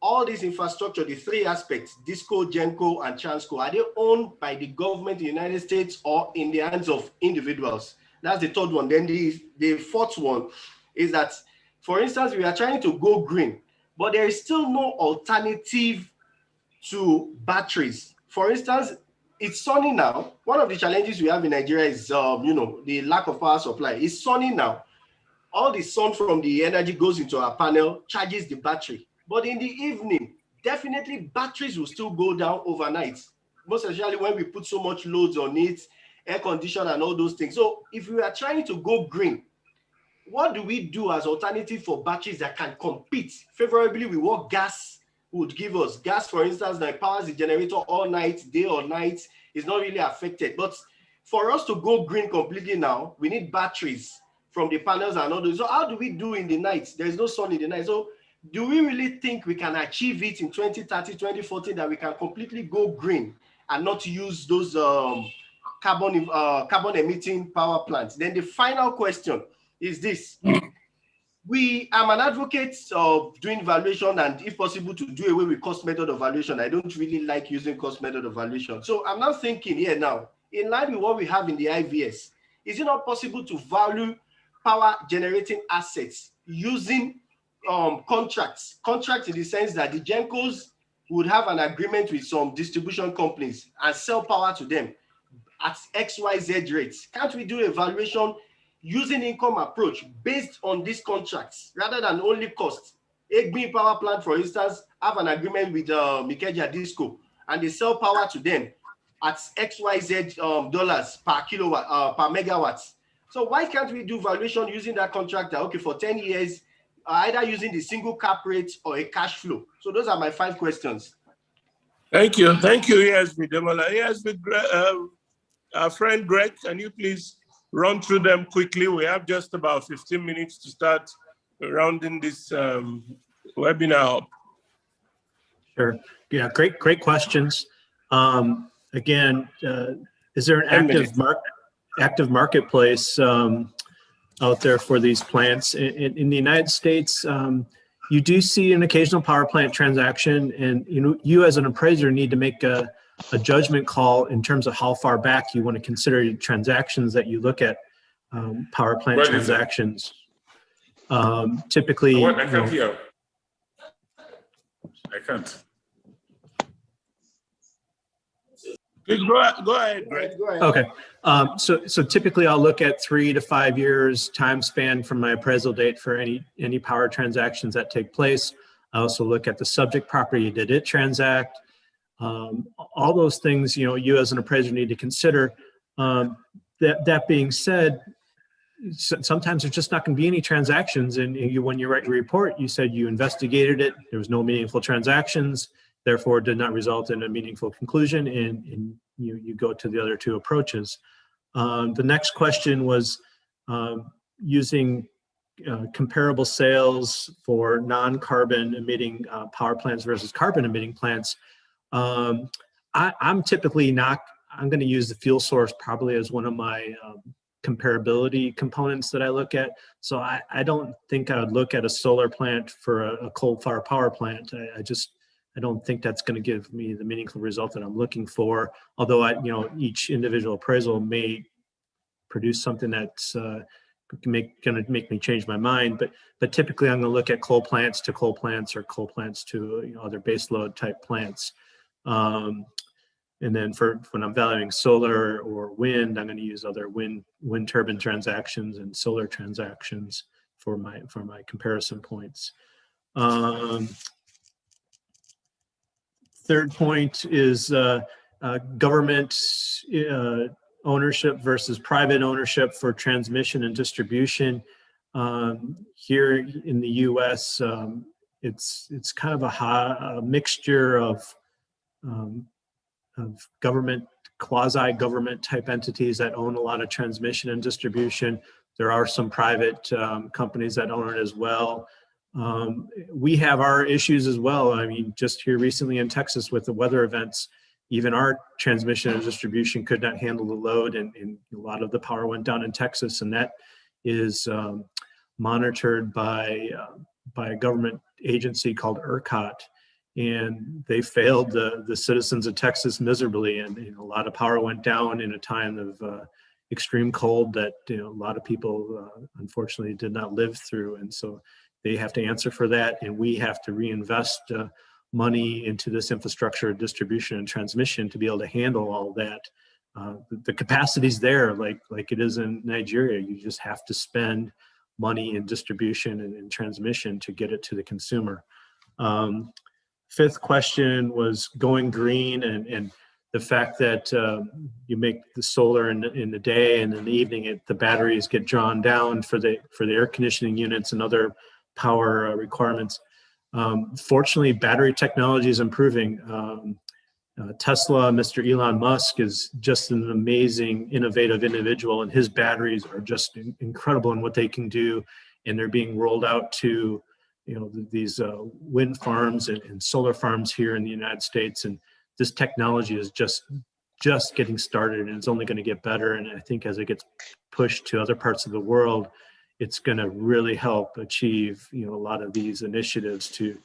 all this infrastructure, the 3 aspects, DISCO, GENCO, and Transco, are they owned by the government in the United States or in the hands of individuals? That's the third one. Then the fourth one is that, for instance, we are trying to go green, but there is still no alternative to batteries. For instance, it's sunny now. One of the challenges we have in Nigeria is, the lack of power supply. It's sunny now. All the sun from the energy goes into our panel, charges the battery. But in the evening, definitely batteries will still go down overnight, most especially when we put so much loads on it, air condition and all those things. So if we are trying to go green, what do we do as alternative for batteries that can compete favorably with what gas would give us? Gas, for instance, that powers the generator all night, day or night, is not really affected. But for us to go green completely now, we need batteries from the panels and all those. So how do we do in the night? There's no sun in the night. So do we really think we can achieve it in 2030, 2040, that we can completely go green and not use those carbon emitting power plants? Then the final question is this. I'm an advocate of doing valuation and, if possible, to do away with cost method of valuation. I don't really like using cost method of valuation. So I'm now thinking here now, in line with what we have in the IVS, is it not possible to value power generating assets using contracts in the sense that the GenCos would have an agreement with some distribution companies and sell power to them at XYZ rates? Can't we do a valuation using income approach based on these contracts rather than only cost? Egbe power plant, for instance, have an agreement with Mikeja Disco, and they sell power to them at XYZ dollars per kilowatt, per megawatts. So why can't we do valuation using that contract that, okay, for 10 years, either using the single cap rate or a cash flow? So those are my 5 questions. Thank you. Thank you, ESB Demola. ESB, our friend Greg, can you please run through them quickly? We have just about 15 minutes to start rounding this webinar up. Sure. Yeah, great questions. Again, is there an active marketplace out there for these plants? In the United States, you do see an occasional power plant transaction, and you as an appraiser need to make a judgment call in terms of how far back you want to consider transactions that you look at power plant transactions. Typically, I can't hear. I can't. Please go ahead, Greg. Okay. So typically I'll look at 3 to 5 years time span from my appraisal date for any power transactions that take place. I also look at the subject property. Did it transact? All those things, you as an appraiser need to consider. That being said, sometimes there's just not going to be any transactions, and when you write your report, you said you investigated it, there was no meaningful transactions, therefore it did not result in a meaningful conclusion, and you go to the other 2 approaches. The next question was using comparable sales for non-carbon emitting power plants versus carbon emitting plants. I'm typically not, I'm going to use the fuel source probably as one of my comparability components that I look at. So I don't think I would look at a solar plant for a coal-fired power plant. I don't think that's going to give me the meaningful result that I'm looking for. Although each individual appraisal may produce something that's going to make me change my mind. But typically I'm going to look at coal plants to coal plants or coal plants to other baseload type plants. And then for when I'm valuing solar or wind, I'm going to use other wind turbine transactions and solar transactions for my comparison points. Third point is government ownership versus private ownership for transmission and distribution. Here in the U.S., it's kind of a mixture of government, quasi-government type entities that own a lot of transmission and distribution. There are some private companies that own it as well. We have our issues as well. I mean, just here recently in Texas with the weather events, even our transmission and distribution could not handle the load, and a lot of the power went down in Texas, and that is monitored by a government agency called ERCOT. And they failed the citizens of Texas miserably, and a lot of power went down in a time of extreme cold that a lot of people unfortunately did not live through, and so they have to answer for that, and we have to reinvest money into this infrastructure, distribution, and transmission to be able to handle all that. The capacity's there, like it is in Nigeria. You just have to spend money in distribution and in transmission to get it to the consumer. Fifth question was going green and the fact that you make the solar in the day, and in the evening the batteries get drawn down for the air conditioning units and other power requirements. Fortunately, battery technology is improving. Tesla, Mr. Elon Musk is just an amazing, innovative individual, and his batteries are just incredible in what they can do, and they're being rolled out to these wind farms and solar farms here in the United States, and this technology is just getting started, and it's only going to get better. And I think as it gets pushed to other parts of the world, it's going to really help achieve a lot of these initiatives to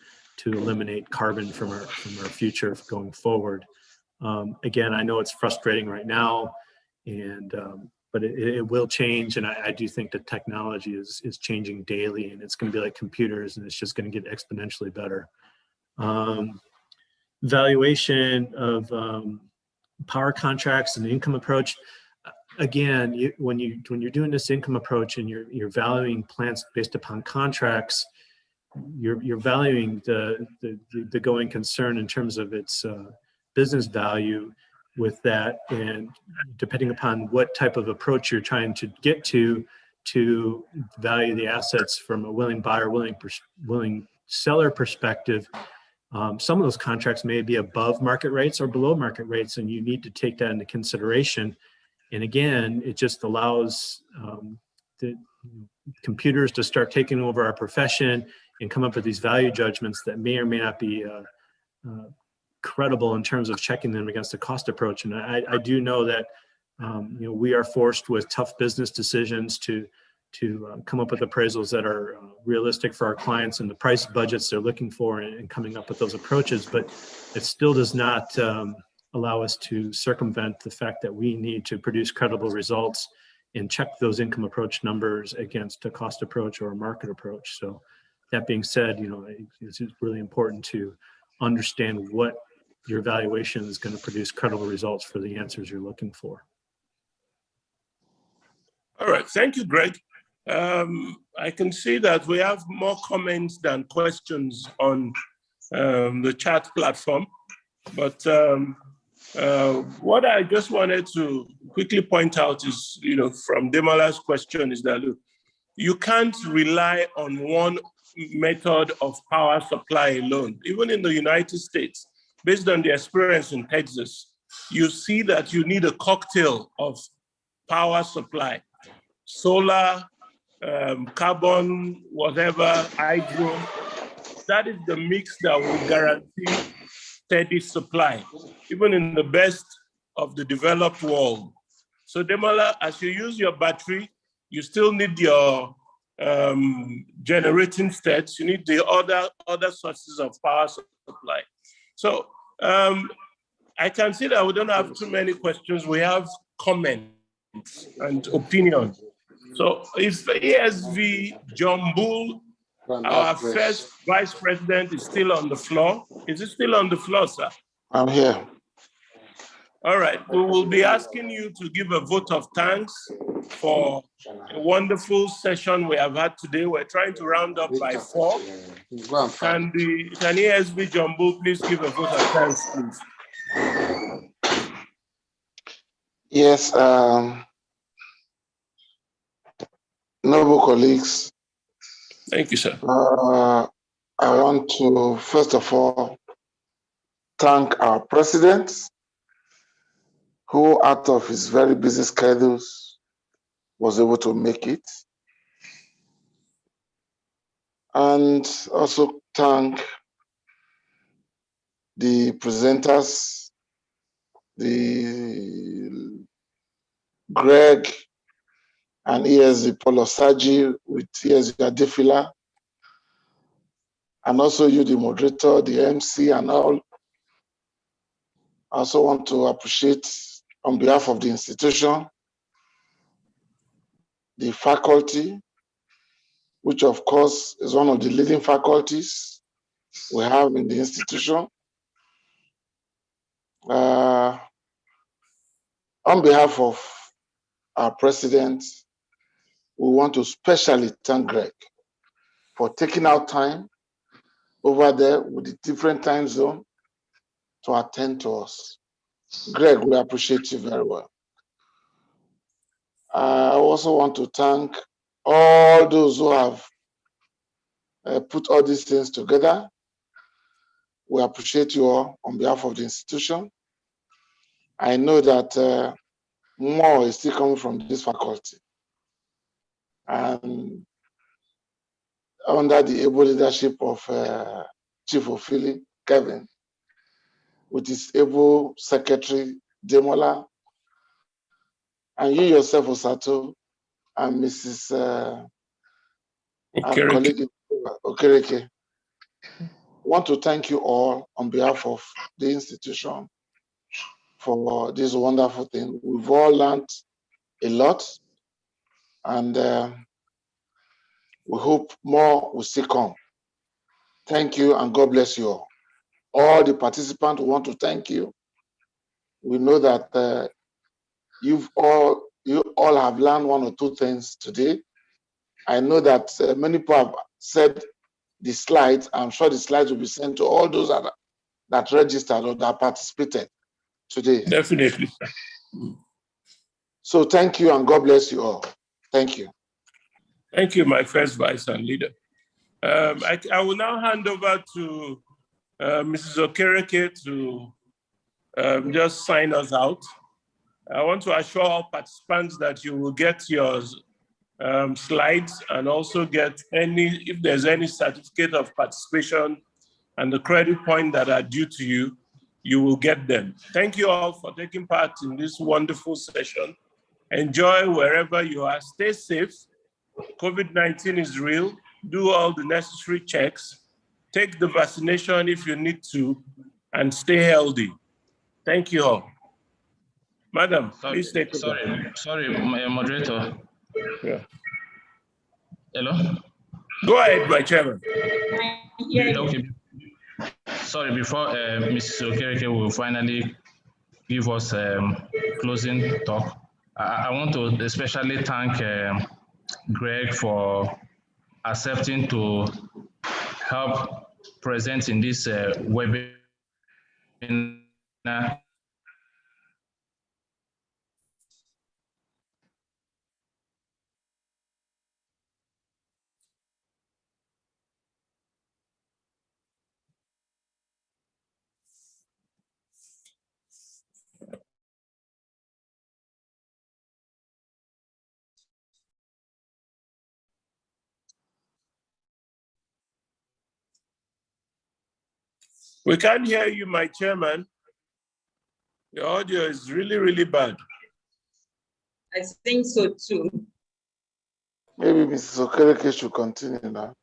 eliminate carbon from our future going forward. Again, I know it's frustrating right now, and but it will change. And I do think that technology is changing daily, and it's going to be like computers, and it's just going to get exponentially better. Valuation of power contracts and the income approach. Again, when you're doing this income approach and you're valuing plants based upon contracts, you're valuing the going concern in terms of its business value with that, and depending upon what type of approach you're trying to get to value the assets from a willing buyer, willing seller perspective. Some of those contracts may be above market rates or below market rates, and you need to take that into consideration. And again, it just allows the computers to start taking over our profession and come up with these value judgments that may or may not be credible in terms of checking them against the cost approach. And I do know that we are forced with tough business decisions to come up with appraisals that are realistic for our clients and the price budgets they're looking for, and coming up with those approaches. But it still does not allow us to circumvent the fact that we need to produce credible results and check those income approach numbers against a cost approach or a market approach. So that being said, it's really important to understand what your valuation is going to produce credible results for the answers you're looking for. All right, thank you, Greg. I can see that we have more comments than questions on the chat platform, but what I just wanted to quickly point out is, from Demola's question is that, look, you can't rely on one method of power supply alone. Even in the United States, based on the experience in Texas, you see that you need a cocktail of power supply: solar, carbon, whatever, hydro. That is the mix that will guarantee steady supply, even in the best of the developed world. So Demola, as you use your battery, you still need your generating states. You need the other sources of power supply. So I can see that we don't have too many questions. We have comments and opinions. So if ESV John Bull, our first vice president, is still on the floor. Is it still on the floor, sir? I'm here. All right, we will be asking you to give a vote of thanks for a wonderful session we have had today. We're trying to round up by 4. Can ESV John Bull please give a vote of thanks, please? Yes, noble colleagues. Thank you, sir. I want to, first of all, thank our president, who out of his very busy schedules was able to make it. And also thank the presenters, the Greg and ESV Polosaji with ESV Adefila, and also you, the moderator, the MC, and all. I also want to appreciate, on behalf of the institution, the faculty, which of course is one of the leading faculties we have in the institution. On behalf of our president, we want to specially thank Greg for taking out time over there with the different time zone to attend to us. Greg, we appreciate you very well. I also want to thank all those who have put all these things together. We appreciate you all on behalf of the institution. I know that more is still coming from this faculty. And under the able leadership of Chief Ophili, Kevin, with his able secretary, Demola, and you yourself, Osato, and Mrs. Our colleague Okereke. Want to thank you all on behalf of the institution for this wonderful thing. We've all learned a lot, and we hope more will still come. Thank you, and God bless you all. All the participants want to thank you. We know that you all have learned one or two things today. I know that many people have said the slides. I'm sure the slides will be sent to all those that registered or that participated today. Definitely. So thank you, and God bless you all. Thank you. Thank you, my first vice and leader. I will now hand over to Mrs. Okereke to just sign us out. I want to assure all participants that you will get your slides and also get if there's any certificate of participation and the credit point that are due to you, you will get them. Thank you all for taking part in this wonderful session. Enjoy wherever you are. Stay safe. COVID-19 is real. Do all the necessary checks. Take the vaccination if you need to, and stay healthy. Thank you all. Madam, please take over. Sorry, my moderator. Yeah. Hello? Go ahead, my chairman. Okay. Sorry, before Mrs. Okereke will finally give us closing talk, I want to especially thank Greg for accepting to help present in this webinar. We can't hear you, my chairman. Your audio is really, really bad. I think so too. Maybe Mrs. Okereke should continue now.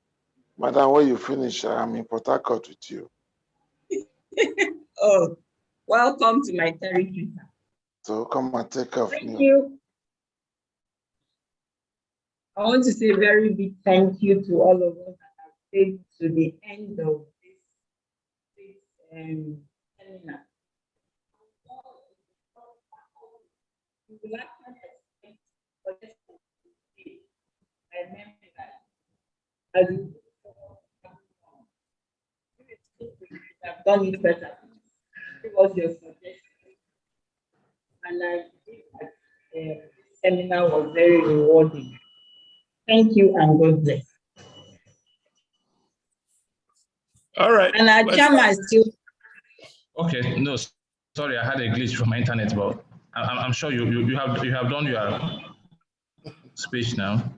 Madam, when you finish, I'm in Port Harcourt with you. Oh, welcome to my territory. So come and take care of me. Thank you. I want to say a very big thank you to all of us that have stayed to the end of this seminar. You will actually expect for this to be a memory that as you have done it better. Give us your suggestions. And I think that the seminar was very rewarding. Thank you, and God bless. All right. And our chairman still. Okay, no, sorry, I had a glitch from my internet, but I'm sure you have done your speech now.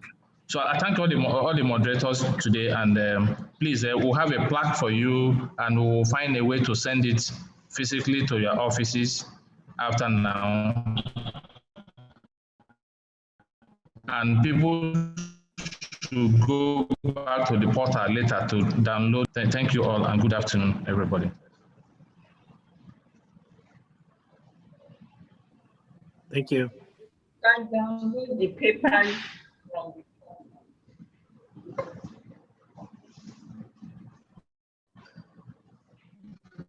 So I thank all the moderators today, and please, we'll have a plaque for you, and we'll find a way to send it physically to your offices after now. And people should go back to the portal later to download. Thank you all, and good afternoon, everybody. Thank you. Can download the papers from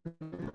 the